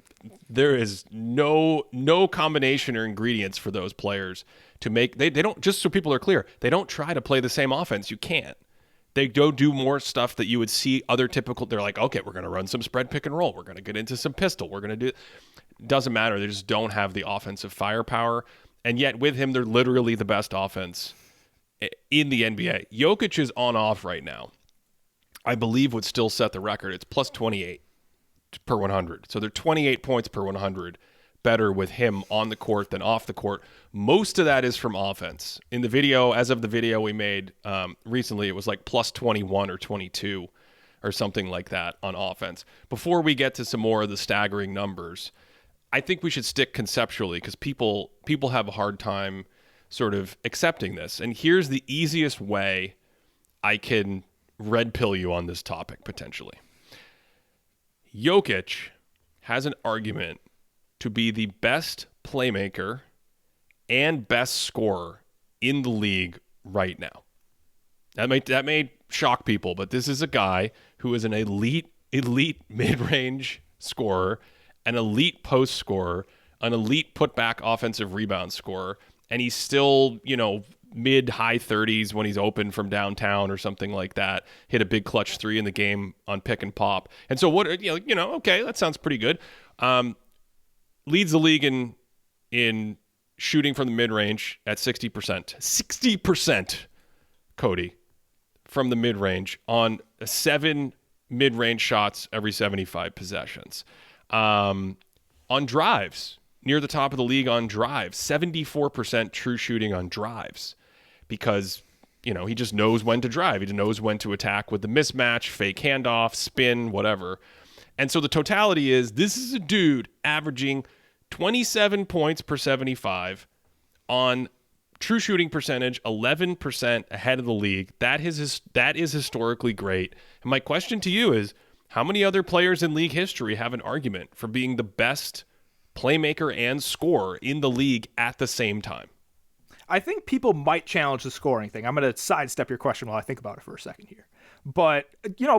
A: there is no combination or ingredients for those players to make. They don't, just so people are clear, they don't try to play the same offense. You can't. They go do more stuff that you would see other typical. They're like, okay, we're going to run some spread pick and roll. We're going to get into some pistol. We're going to do. Doesn't matter. They just don't have the offensive firepower. And yet with him, they're literally the best offense in the NBA. Jokic is on off right now. I believe would still set the record. It's plus 28 per 100. So they're 28 points per 100 better with him on the court than off the court. Most of that is from offense. In the video, as of the video we made recently, it was like plus 21 or 22 or something like that on offense. Before we get to some more of the staggering numbers, I think we should stick conceptually, because people have a hard time sort of accepting this. And here's the easiest way I can red pill you on this topic, potentially. Jokic has an argument to be the best playmaker and best scorer in the league right now. That may shock people, but this is a guy who is an elite mid-range scorer, an elite post scorer, an elite putback offensive rebound scorer, and he's still, mid-high 30s when he's open from downtown or something like that. Hit a big clutch three in the game on pick and pop. And so okay, that sounds pretty good. Leads the league in shooting from the mid-range at 60%. 60%, Cody, from the mid-range on 7 mid-range shots every 75 possessions. On drives, near the top of the league on drives, 74% true shooting on drives, because, he just knows when to drive. He knows when to attack with the mismatch, fake handoff, spin, whatever. And so the totality is, this is a dude averaging 27 points per 75 on true shooting percentage, 11% ahead of the league. That is historically great. And my question to you is, how many other players in league history have an argument for being the best playmaker and scorer in the league at the same time?
B: I think people might challenge the scoring thing. I'm going to sidestep your question while I think about it for a second here. But,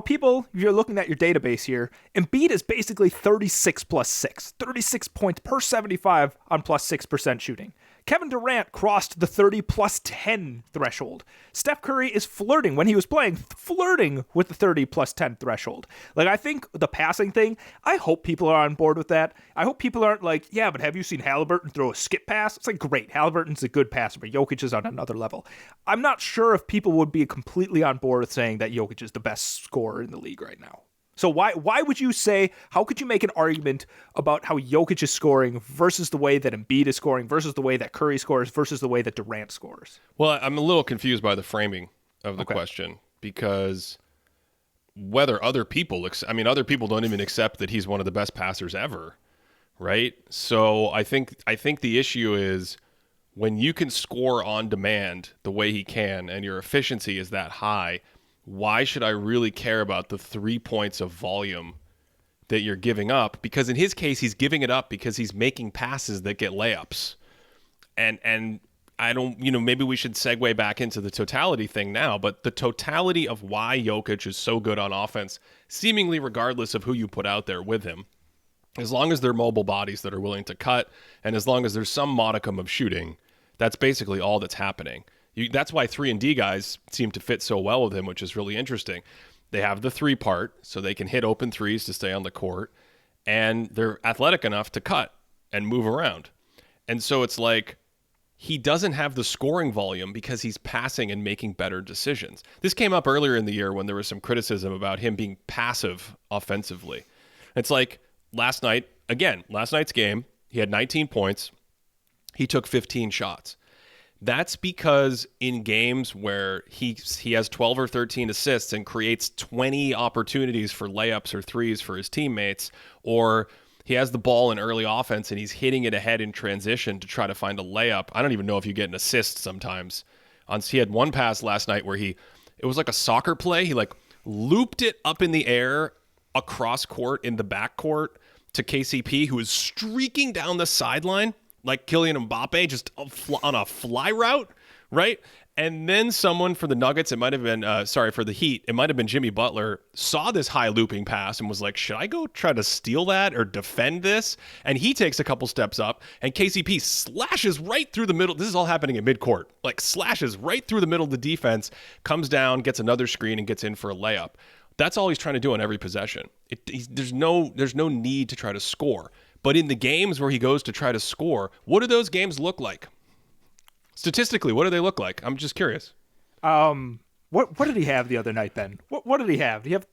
B: people, if you're looking at your database here, Embiid is basically 36 plus 6. 36 points per 75 on plus 6% shooting. Kevin Durant crossed the 30 plus 10 threshold. Steph Curry is flirting when he was playing, flirting with the 30 plus 10 threshold. Like, I think the passing thing, I hope people are on board with that. I hope people aren't like, yeah, but have you seen Halliburton throw a skip pass? It's like, great, Halliburton's a good passer, but Jokic is on another level. I'm not sure if people would be completely on board with saying that Jokic is the best scorer in the league right now. So why would you say, how could you make an argument about how Jokic is scoring versus the way that Embiid is scoring versus the way that Curry scores versus the way that Durant scores?
A: Well, I'm a little confused by the framing of the question, because whether other people don't even accept that he's one of the best passers ever, right? So I think the issue is when you can score on demand the way he can and your efficiency is that high, why should I really care about the 3 points of volume that you're giving up? Because in his case, he's giving it up because he's making passes that get layups. And I don't, maybe we should segue back into the totality thing now, but the totality of why Jokic is so good on offense, seemingly regardless of who you put out there with him, as long as they're mobile bodies that are willing to cut, and as long as there's some modicum of shooting, that's basically all that's happening. That's why 3-and-D guys seem to fit so well with him, which is really interesting. They have the 3 part, so they can hit open threes to stay on the court, and they're athletic enough to cut and move around. And so it's like he doesn't have the scoring volume because he's passing and making better decisions. This came up earlier in the year when there was some criticism about him being passive offensively. It's like last night's game, he had 19 points. He took 15 shots. That's because in games where he has 12 or 13 assists and creates 20 opportunities for layups or threes for his teammates, or he has the ball in early offense and he's hitting it ahead in transition to try to find a layup. I don't even know if you get an assist sometimes. He had one pass last night where it was like a soccer play. He like looped it up in the air across court in the backcourt to KCP, who was streaking down the sideline like Kylian Mbappe, just on a fly route, right? And then someone for the Nuggets, for the Heat, it might have been Jimmy Butler, saw this high looping pass and was like, should I go try to steal that or defend this? And he takes a couple steps up, and KCP slashes right through the middle. This is all happening at midcourt. Like, slashes right through the middle of the defense, comes down, gets another screen, and gets in for a layup. That's all he's trying to do on every possession. There's no need to try to score. But in the games where he goes to try to score, what do those games look like? Statistically, what do they look like? I'm just curious.
B: What did he have the other night, Ben? What did he have? Did he have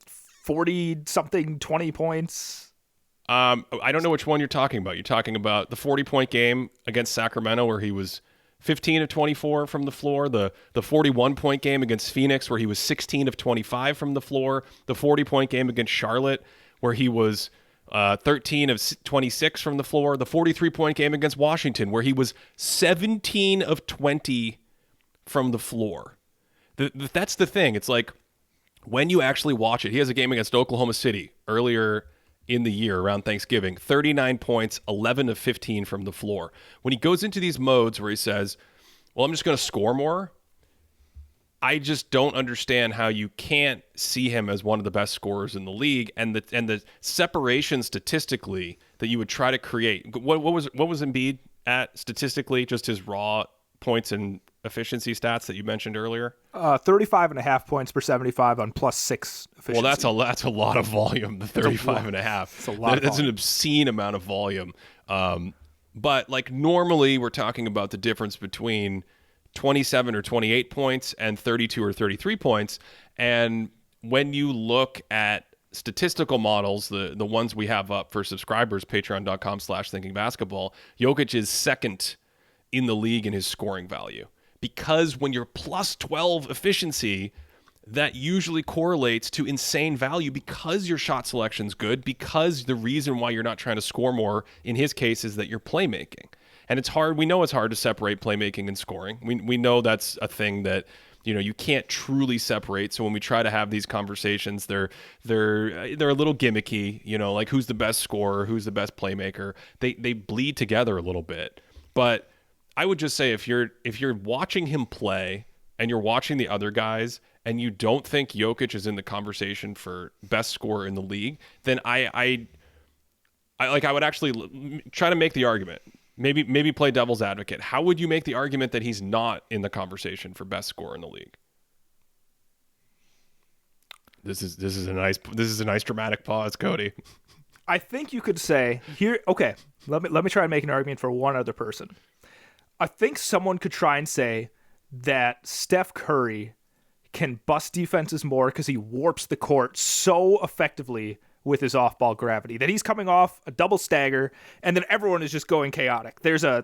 B: 40-something, 20 points?
A: I don't know which one you're talking about. You're talking about the 40-point game against Sacramento where he was 15 of 24 from the floor, the 41-point game against Phoenix where he was 16 of 25 from the floor, the 40-point game against Charlotte where he was 13 of 26 from the floor, the 43-point game against Washington where he was 17 of 20 from the floor. That's the thing. It's like when you actually watch it, he has a game against Oklahoma City earlier in the year around Thanksgiving, 39 points, 11 of 15 from the floor. When he goes into these modes where he says, well, I'm just going to score more, I just don't understand how you can't see him as one of the best scorers in the league, and the separation statistically that you would try to create. What was Embiid at statistically? Just his raw points and efficiency stats that you mentioned earlier.
B: 35.5 points per 75 on +6 efficiency.
A: Well, that's a lot of volume. The 35.5.
B: It's a lot.
A: That's an obscene amount of volume. But like normally, we're talking about the difference between 27 or 28 points and 32 or 33 points. And when you look at statistical models, the ones we have up for subscribers, patreon.com/thinkingbasketball, Jokic is second in the league in his scoring value. Because when you're +12 efficiency, that usually correlates to insane value because your shot selection's good, because the reason why you're not trying to score more, in his case, is that you're playmaking. And it's hard. We know it's hard to separate playmaking and scoring. We know that's a thing that, you can't truly separate. So when we try to have these conversations, they're a little gimmicky, like who's the best scorer, who's the best playmaker. They bleed together a little bit. But I would just say if you're watching him play and you're watching the other guys and you don't think Jokic is in the conversation for best scorer in the league, then I would actually try to make the argument. maybe play devil's advocate. How would you make the argument that he's not in the conversation for best scorer in the league? This is a nice dramatic pause, Cody.
B: I think you could say here. Okay, let me try and make an argument for one other person. I think someone could try and say that Steph Curry can bust defenses more because he warps the court so effectively with his off-ball gravity that he's coming off a double stagger and then everyone is just going chaotic. There's a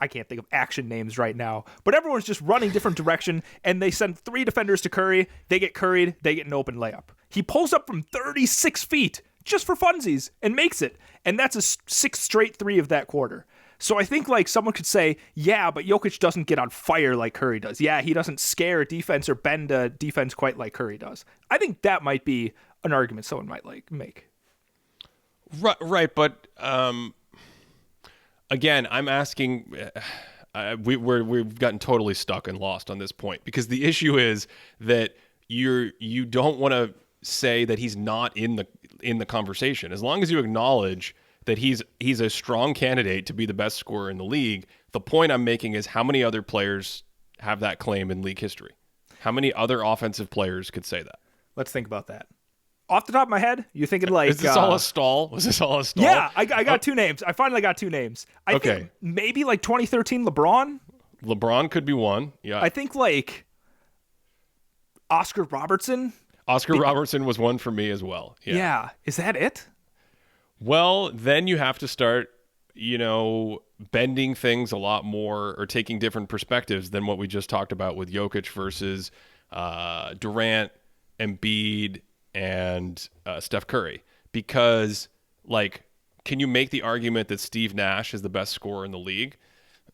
B: I can't think of action names right now, but everyone's just running different direction and they send 3 defenders to Curry. They get curried. They get an open layup. He pulls up from 36 feet just for funsies and makes it. And that's a 6th straight 3 of that quarter. So I think like someone could say, yeah, but Jokic doesn't get on fire like Curry does. Yeah, he doesn't scare a defense or bend a defense quite like Curry does. I think that might be an argument someone might like make.
A: Right, but again, I'm asking. We've gotten totally stuck and lost on this point because the issue is that you don't want to say that he's not in the conversation. As long as you acknowledge that he's a strong candidate to be the best scorer in the league. The point I'm making is how many other players have that claim in league history? How many other offensive players could say that?
B: Let's think about that. Off the top of my head, you're thinking like...
A: Is this all a stall? Was this all a stall?
B: Yeah, I got 2 names. I finally got 2 names. I think maybe like 2013 LeBron.
A: LeBron could be one. Yeah.
B: I think like Oscar Robertson.
A: Robertson was one for me as well.
B: Yeah. Is that it?
A: Well, then you have to start, bending things a lot more or taking different perspectives than what we just talked about with Jokic versus Durant, Embiid, and Steph Curry. Because, can you make the argument that Steve Nash is the best scorer in the league?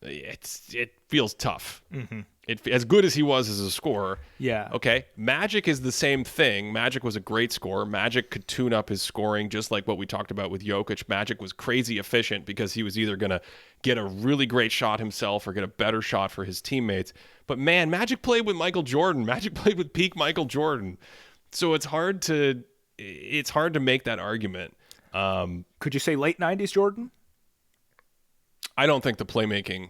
A: It feels tough. Mm-hmm. As good as he was as a scorer.
B: Yeah.
A: Okay. Magic is the same thing. Magic was a great scorer. Magic could tune up his scoring just like what we talked about with Jokic. Magic was crazy efficient because he was either going to get a really great shot himself or get a better shot for his teammates. But man, Magic played with Michael Jordan. Magic played with peak Michael Jordan. So it's hard to make that argument.
B: Could you say late 90s Jordan?
A: I don't think the playmaking,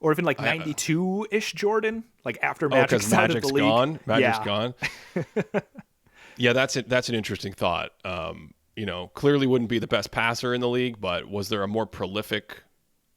B: or even like 92-ish Jordan, like after Magic's out of the league.
A: Gone. Magic's gone. Yeah, that's an interesting thought. Clearly wouldn't be the best passer in the league, but was there a more prolific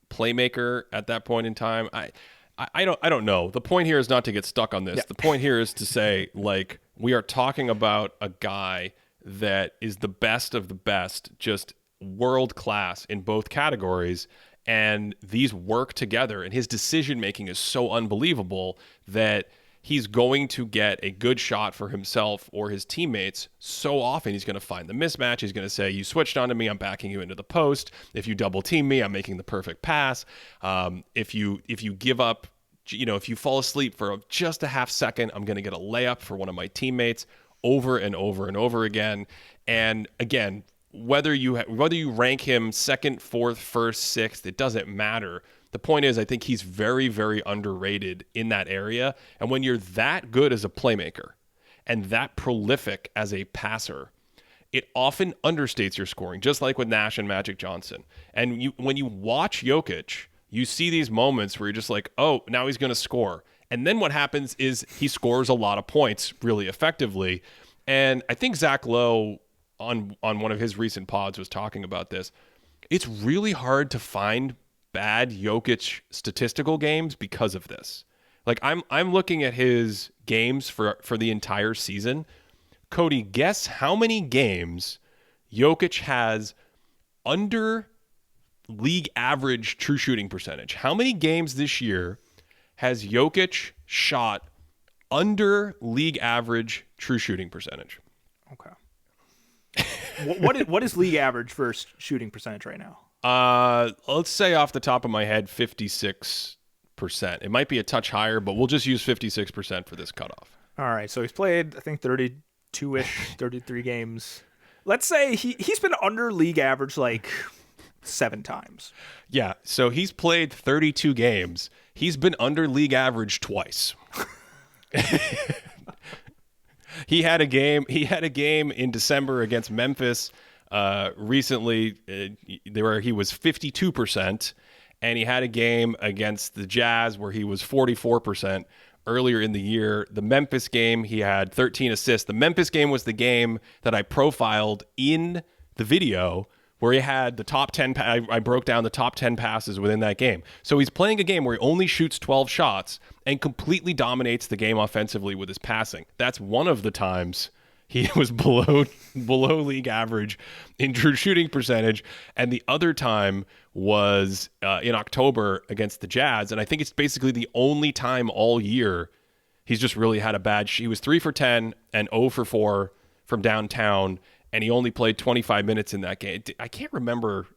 A: playmaker at that point in time? I don't know. The point here is not to get stuck on this. Yeah. The point here is to say, we are talking about a guy that is the best of the best, just world class in both categories. And these work together, and his decision-making is so unbelievable that he's going to get a good shot for himself or his teammates so often. He's going to find the mismatch. He's going to say, you switched onto me, I'm backing you into the post. If you double team me, I'm making the perfect pass. If you give up, if you fall asleep for just a half second, I'm going to get a layup for one of my teammates over and over and over again. And again, whether you rank him second, 4th, 1st, 6th, it doesn't matter. The point is, I think he's very, very underrated in that area. And when you're that good as a playmaker and that prolific as a passer, it often understates your scoring, just like with Nash and Magic Johnson. And when you watch Jokic, you see these moments where you're just like, oh, now he's going to score. And then what happens is he scores a lot of points really effectively. And I think Zach Lowe, on one of his recent pods, was talking about this. It's really hard to find bad Jokic statistical games because of this. I'm looking at his games for the entire season. Cody, guess how many games Jokic has under league average true shooting percentage? How many games this year has Jokic shot under league average true shooting percentage?
B: Okay. What is league average for shooting percentage right now?
A: Let's say off the top of my head, 56%. It might be a touch higher, but we'll just use 56% for this cutoff.
B: All right. So he's played, I think, 32-ish, 33 games. Let's say he's been under league average 7 times.
A: Yeah. So he's played 32 games. He's been under league average twice. He had a game in December against Memphis recently where he was 52%, and he had a game against the Jazz where he was 44%. Earlier in the year, the Memphis game, he had 13 assists. The Memphis game was the game that I profiled in the video where he had the top 10. I broke down the top 10 passes within that game. So he's playing a game where he only shoots 12 shots and completely dominates the game offensively with his passing. That's one of the times he was below league average in true shooting percentage. And the other time was in October against the Jazz. And I think it's basically the only time all year he's just really had a bad he was 3 for 10 and 0 for 4 from downtown. And he only played 25 minutes in that game. I can't remember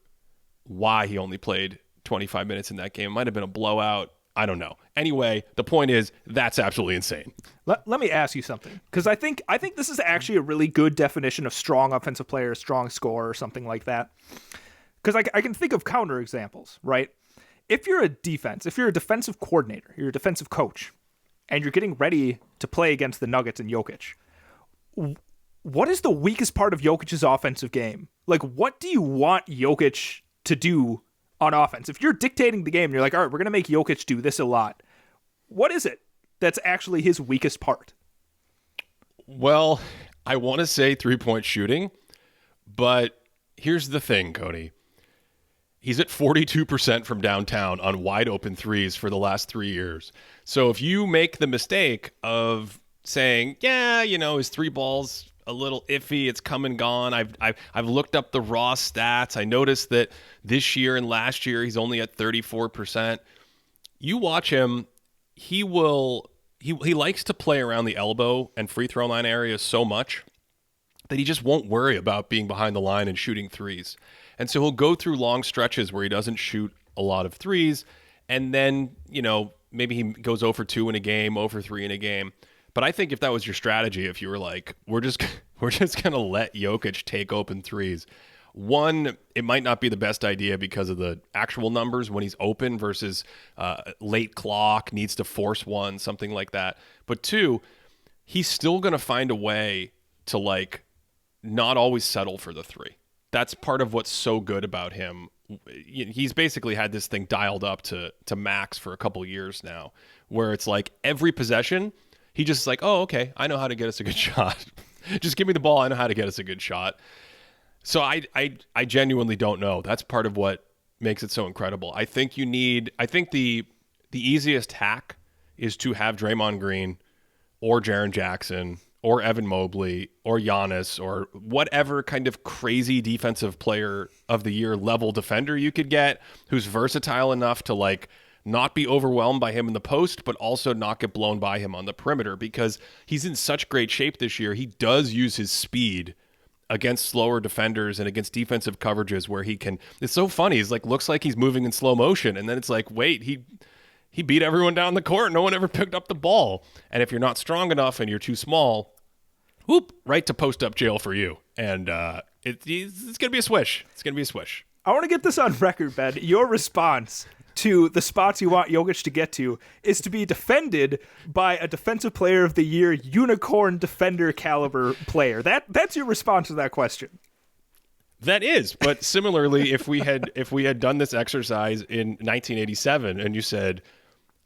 A: why he only played 25 minutes in that game. It might have been a blowout. I don't know. Anyway, the point is that's absolutely insane.
B: Let me ask you something, because I think this is actually a really good definition of strong offensive player, strong scorer, or something like that. Because I can think of counter examples, right? If you're a defensive coordinator, you're a defensive coach, and you're getting ready to play against the Nuggets and Jokic, what is the weakest part of Jokic's offensive game? Like, what do you want Jokic to do on offense? If you're dictating the game and you're like, all right, we're going to make Jokic do this a lot, what is it that's actually his weakest part?
A: Well, I want to say 3-point shooting, but here's the thing, Cody. He's at 42% from downtown on wide open threes for the last 3 years. So if you make the mistake of saying, yeah, his three balls a little iffy, it's come and gone. I've looked up the raw stats. I noticed that this year and last year he's only at 34%. You watch him, he likes to play around the elbow and free throw line area so much that he just won't worry about being behind the line and shooting threes. And so he'll go through long stretches where he doesn't shoot a lot of threes, and then, maybe he goes 0 for 2 in a game, 0 for 3 in a game. But I think if that was your strategy, if you were like, we're just going to let Jokic take open threes, one, it might not be the best idea because of the actual numbers when he's open versus late clock, needs to force one, something like that. But two, he's still going to find a way to not always settle for the three. That's part of what's so good about him. He's basically had this thing dialed up to max for a couple of years now, where it's like every possession, he just like, oh, okay, I know how to get us a good shot. Just give me the ball. I know how to get us a good shot. So I genuinely don't know. That's part of what makes it so incredible. I think the easiest hack is to have Draymond Green or Jaren Jackson or Evan Mobley or Giannis or whatever kind of crazy defensive player of the year level defender you could get who's versatile enough to not be overwhelmed by him in the post, but also not get blown by him on the perimeter, because he's in such great shape this year. He does use his speed against slower defenders and against defensive coverages where he can. It's so funny. He's looks like he's moving in slow motion, and then it's like, wait, he beat everyone down the court. No one ever picked up the ball. And if you're not strong enough and you're too small, whoop, right to post up jail for you. And it's going to be a swish. It's going to be a swish.
B: I want to get this on record, Ben. Your response to the spots you want Jokic to get to is to be defended by a defensive player of the year, unicorn defender caliber player. That's your response to that question.
A: That is, but similarly, if we had done this exercise in 1987 and you said,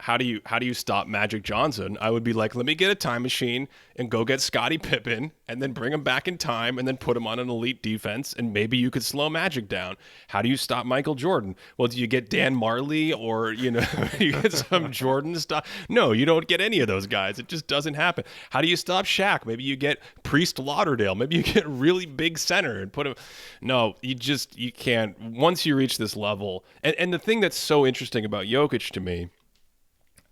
A: how do you stop Magic Johnson? I would be like, let me get a time machine and go get Scottie Pippen and then bring him back in time and then put him on an elite defense, and maybe you could slow Magic down. How do you stop Michael Jordan? Well, do you get Dan Marley or you get some Jordan stuff? No, you don't get any of those guys. It just doesn't happen. How do you stop Shaq? Maybe you get Priest Lauderdale. Maybe you get a really big center and put him. No, you can't. Once you reach this level, and the thing that's so interesting about Jokic to me,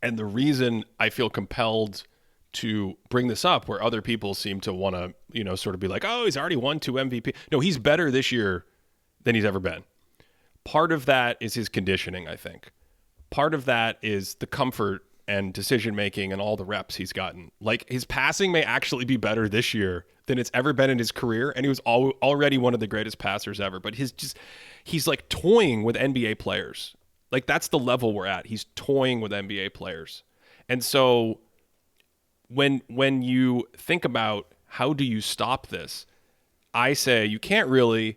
A: and the reason I feel compelled to bring this up, where other people seem to want to, sort of be like, oh, he's already won 2 MVP. No, he's better this year than he's ever been. Part of that is his conditioning, I think. Part of that is the comfort and decision-making and all the reps he's gotten. His passing may actually be better this year than it's ever been in his career, and he was already one of the greatest passers ever. But he's toying with NBA players. That's the level we're at. He's toying with NBA players. And so when you think about how do you stop this, I say you can't really,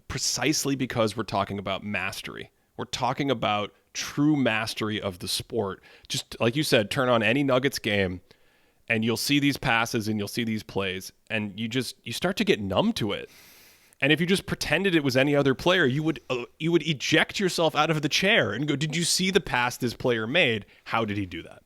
A: precisely because we're talking about mastery. We're talking about true mastery of the sport. Just like you said, turn on any Nuggets game and you'll see these passes and you'll see these plays and you start to get numb to it. And if you just pretended it was any other player, you would eject yourself out of the chair and go, did you see the pass this player made? How did he do that?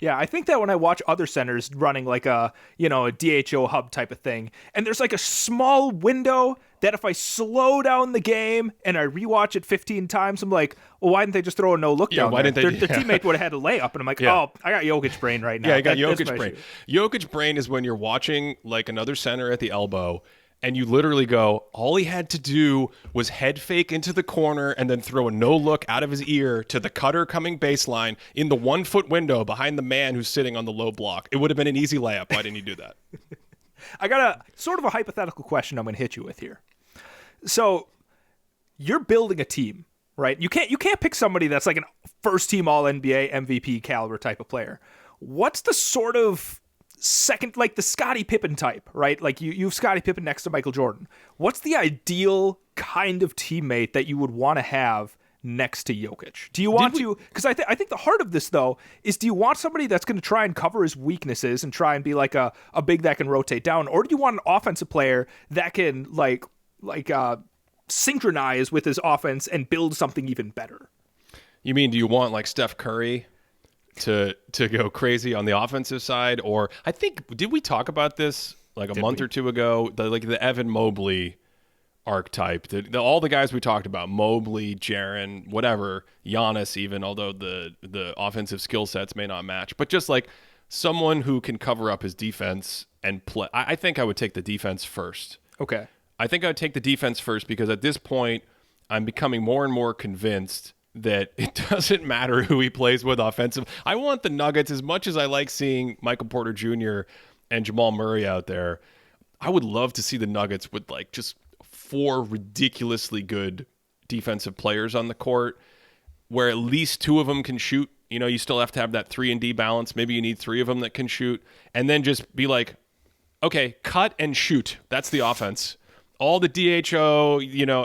B: Yeah, I think that when I watch other centers running like a DHO hub type of thing, and there's like a small window that if I slow down the game and I rewatch it 15 times, I'm like, well, why didn't they just throw a no look down
A: why
B: there?
A: didn't they?
B: Their teammate would have had a layup, and I'm like, oh, I got Jokic brain right now.
A: Yeah, I got Jokic brain. Jokic brain is when you're watching like another center at the elbow, and you literally go, all he had to do was head fake into the corner and then throw a no look out of his ear to the cutter coming baseline in the 1 foot window behind the man who's sitting on the low block. It would have been an easy layup. Why didn't he do that?
B: I got a sort of a hypothetical question I'm going to hit you with here. So you're building a team, right? You can't pick somebody that's like an first team all NBA MVP caliber type of player. What's the sort of second, like the Scottie Pippen type, right? Like you have Scottie Pippen next to Michael Jordan. What's the ideal kind of teammate that you would want to have next to Jokic? Do you want to, because I think the heart of this though is, do you want somebody that's going to try and cover his weaknesses and try and be like a big that can rotate down, or do you want an offensive player that can like synchronize with his offense and build something even better?
A: You mean, do you want like Steph Curry to go crazy on the offensive side? Or I think, did we talk about this like a month or two ago? The Evan Mobley archetype, all the guys we talked about, Mobley, Jaren, whatever, Giannis even, although the offensive skill sets may not match, but just like someone who can cover up his defense and play. I think I would take the defense first.
B: Okay.
A: I think I would take the defense first because at this point, I'm becoming more and more convinced that it doesn't matter who he plays with offensive. I want the Nuggets, as much as I like seeing Michael Porter Jr. and Jamal Murray out there, I would love to see the Nuggets with like just 4 ridiculously good defensive players on the court where at least 2 of them can shoot. You know, you still have to have that 3-and-D balance. Maybe you need 3 of them that can shoot, and then just be like, okay, cut and shoot. That's the offense. All the DHO,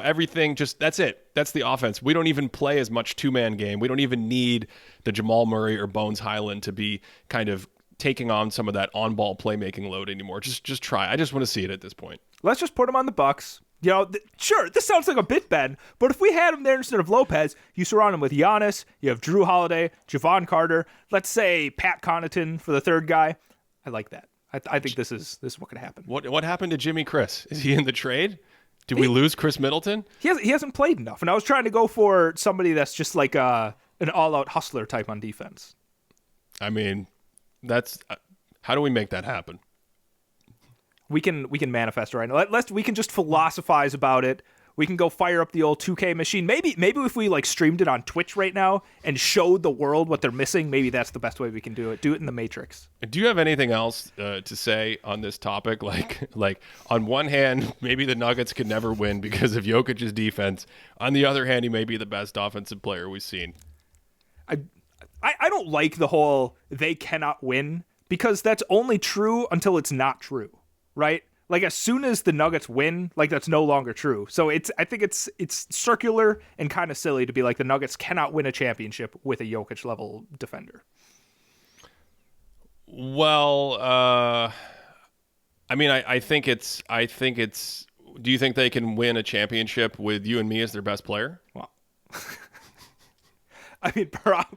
A: everything, just that's it. That's the offense. We don't even play as much 2-man game. We don't even need the Jamal Murray or Bones Highland to be kind of taking on some of that on-ball playmaking load anymore. Just try. I just want to see it at this point.
B: Let's just put him on the Bucks. Sure, this sounds like a bit, Ben, but if we had him there instead of Lopez, you surround him with Giannis, you have Drew Holiday, Javon Carter, let's say Pat Connaughton for the third guy. I like that. I think this is what could happen.
A: What happened to Jimmy Chris? Is he in the trade? Did we lose Chris Middleton?
B: He hasn't played enough, and I was trying to go for somebody that's just like an all-out hustler type on defense.
A: I mean, that's how do we make that happen?
B: We can manifest it right now. We can just philosophize about it. We can go fire up the old 2K machine. Maybe if we like streamed it on Twitch right now and showed the world what they're missing, maybe that's the best way we can do it. Do it in the Matrix.
A: Do you have anything else to say on this topic? Like on one hand, maybe the Nuggets could never win because of Jokic's defense. On the other hand, he may be the best offensive player we've seen.
B: I don't like the whole they cannot win, because that's only true until it's not true, right? Like as soon as the Nuggets win, like that's no longer true. So I think it's circular and kind of silly to be like the Nuggets cannot win a championship with a Jokic level defender.
A: Well, I mean, I think it's. Do you think they can win a championship with you and me as their best player?
B: Well, I mean,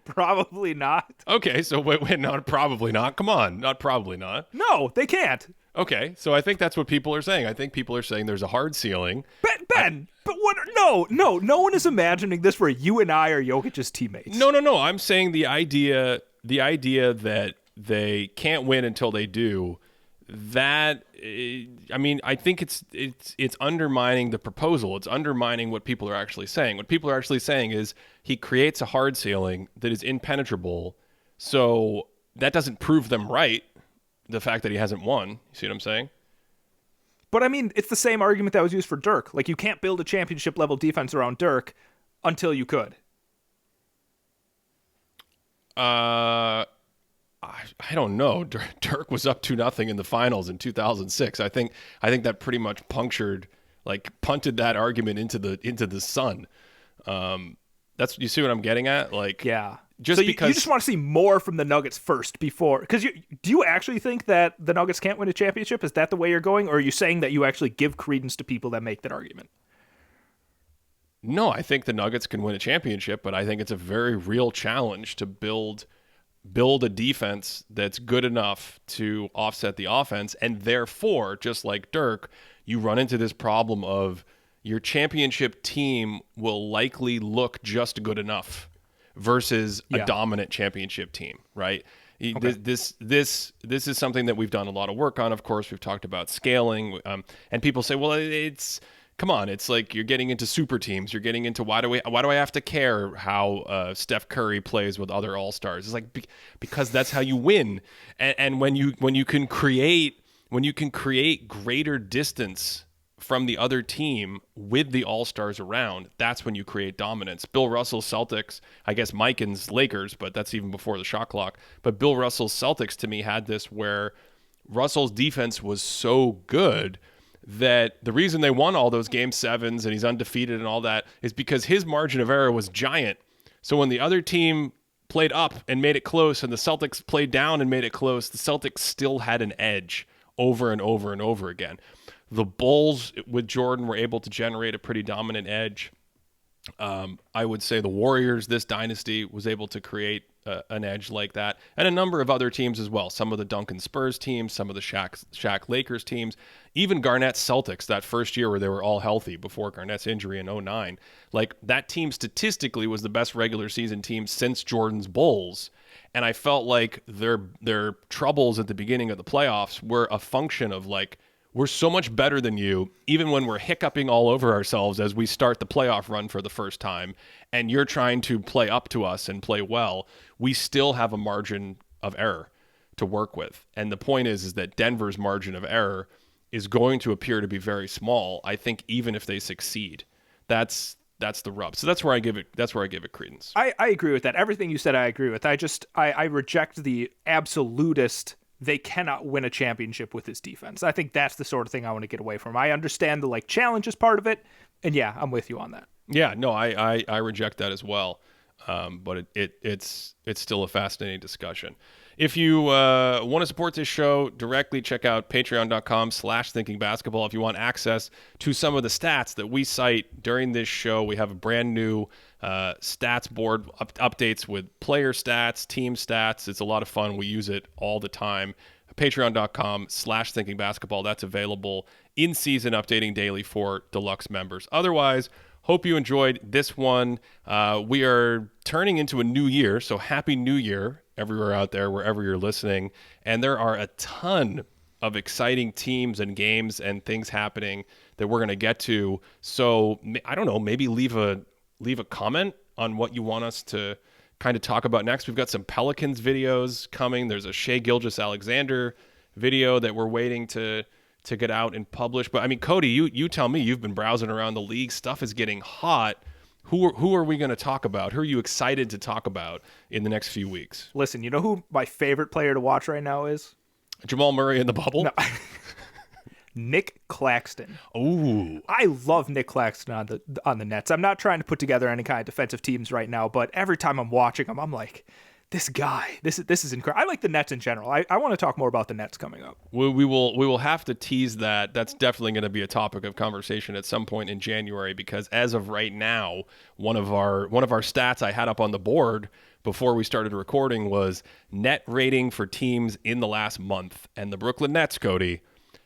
B: probably not.
A: Okay, so wait, not probably not. Come on, not probably not.
B: No, they can't.
A: Okay, so I think that's what people are saying. I think people are saying there's a hard ceiling.
B: Ben, but what? No one is imagining this where you and I are Jokic's teammates.
A: No. I'm saying the idea that they can't win until they do. That, I mean, I think it's undermining the proposal. It's undermining what people are actually saying. What people are actually saying is he creates a hard ceiling that is impenetrable. So that doesn't prove them right. The fact that he hasn't won. You see what I'm saying?
B: But I mean, it's the same argument that was used for Dirk. Like, you can't build a championship level defense around Dirk until you could.
A: I don't know. Dirk was up 2-0 in the finals in 2006. I think that pretty much punctured like punted that argument into the sun. That's, you see what I'm getting at? Like,
B: Yeah.
A: just
B: so you
A: because
B: just want to see more from the Nuggets first before, because do you actually think that the Nuggets can't win a championship? Is that the way you're going, or are you saying that you actually give credence to people that make that argument?
A: No, I think the Nuggets can win a championship, but I think it's a very real challenge to build a defense that's good enough to offset the offense. And therefore, just like Dirk, you run into this problem of your championship team will likely look just good enough versus a dominant championship team, right?
B: Okay.
A: This is something that we've done a lot of work on. Of course, we've talked about scaling, and people say, well, it's, come on, it's like you're getting into super teams. You're getting into why do I have to care how Steph Curry plays with other All-Stars? It's like because that's how you win. And when you can create greater distance from the other team with the All-Stars around, that's when you create dominance. Bill Russell's Celtics, I guess Mikan's Lakers, but that's even before the shot clock. But Bill Russell's Celtics, to me, had this where Russell's defense was so good that the reason they won all those game sevens and he's undefeated and all that is because his margin of error was giant. So when the other team played up and made it close and the Celtics played down and made it close, the Celtics still had an edge over and over and over again. The Bulls with Jordan were able to generate a pretty dominant edge. I would say the Warriors, this dynasty, was able to create an edge like that, and a number of other teams as well. Some of the Duncan Spurs teams, some of the Shaq Lakers teams, even Garnett's Celtics that first year where they were all healthy before Garnett's injury in 2009. Like, that team statistically was the best regular season team since Jordan's Bulls. And I felt like their troubles at the beginning of the playoffs were a function of, like, we're so much better than you, even when we're hiccuping all over ourselves as we start the playoff run for the first time, and you're trying to play up to us and play well, we still have a margin of error to work with. And the point is that Denver's margin of error is going to appear to be very small, I think, even if they succeed. That's the rub. So that's where I give it credence.
B: I agree with that. Everything you said, I agree with. I reject the absolutist they cannot win a championship with his defense. I think that's the sort of thing I want to get away from. I understand the challenges part of it, and yeah, I'm with you on that.
A: Yeah, no, I reject that as well. But it's still a fascinating discussion. If you want to support this show directly, check out patreon.com/thinkingbasketball. If you want access to some of the stats that we cite during this show, we have a brand new stats board, updates with player stats, team stats. It's a lot of fun. We use it all the time. Patreon.com/thinkingbasketball. That's available in season, updating daily for deluxe members. Otherwise, hope you enjoyed this one. We are turning into a new year, so happy new year everywhere out there, wherever you're listening. And there are a ton of exciting teams and games and things happening that we're going to get to. So I don't know, maybe leave a comment on what you want us to kind of talk about next. We've got some Pelicans videos coming. There's a Shai Gilgeous-Alexander video that we're waiting to get out and publish. But I mean, Cody, you tell me, you've been browsing around the league. Stuff is getting hot. Who are we going to talk about? Who are you excited to talk about in the next few weeks?
B: Listen, you know who my favorite player to watch right now is?
A: Jamal Murray in the bubble?
B: No. Nick Claxton.
A: Oh,
B: I love Nick Claxton on the Nets. I'm not trying to put together any kind of defensive teams right now, but every time I'm watching him, I'm like, this guy, this is incredible. I like the Nets in general. I want to talk more about the Nets coming up.
A: We will have to tease that. That's definitely going to be a topic of conversation at some point in January, because as of right now, one of our stats I had up on the board before we started recording was net rating for teams in the last month, and the Brooklyn Nets, Cody,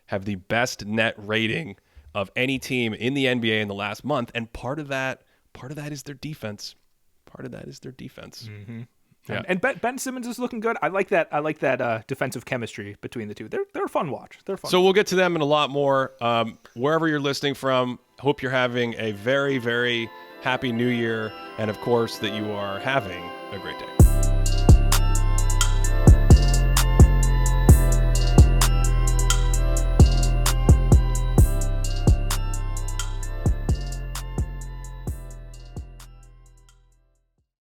A: have the best net rating of any team in the NBA in the last month, and part of that is their defense.
B: Mm-hmm.
A: Yeah.
B: And Ben Simmons is looking good. I like that defensive chemistry between the two. They're a fun watch. They're fun.
A: So we'll get to them and a lot more. Wherever you're listening from, hope you're having a very, very happy new year. And of course, that you are having a great day.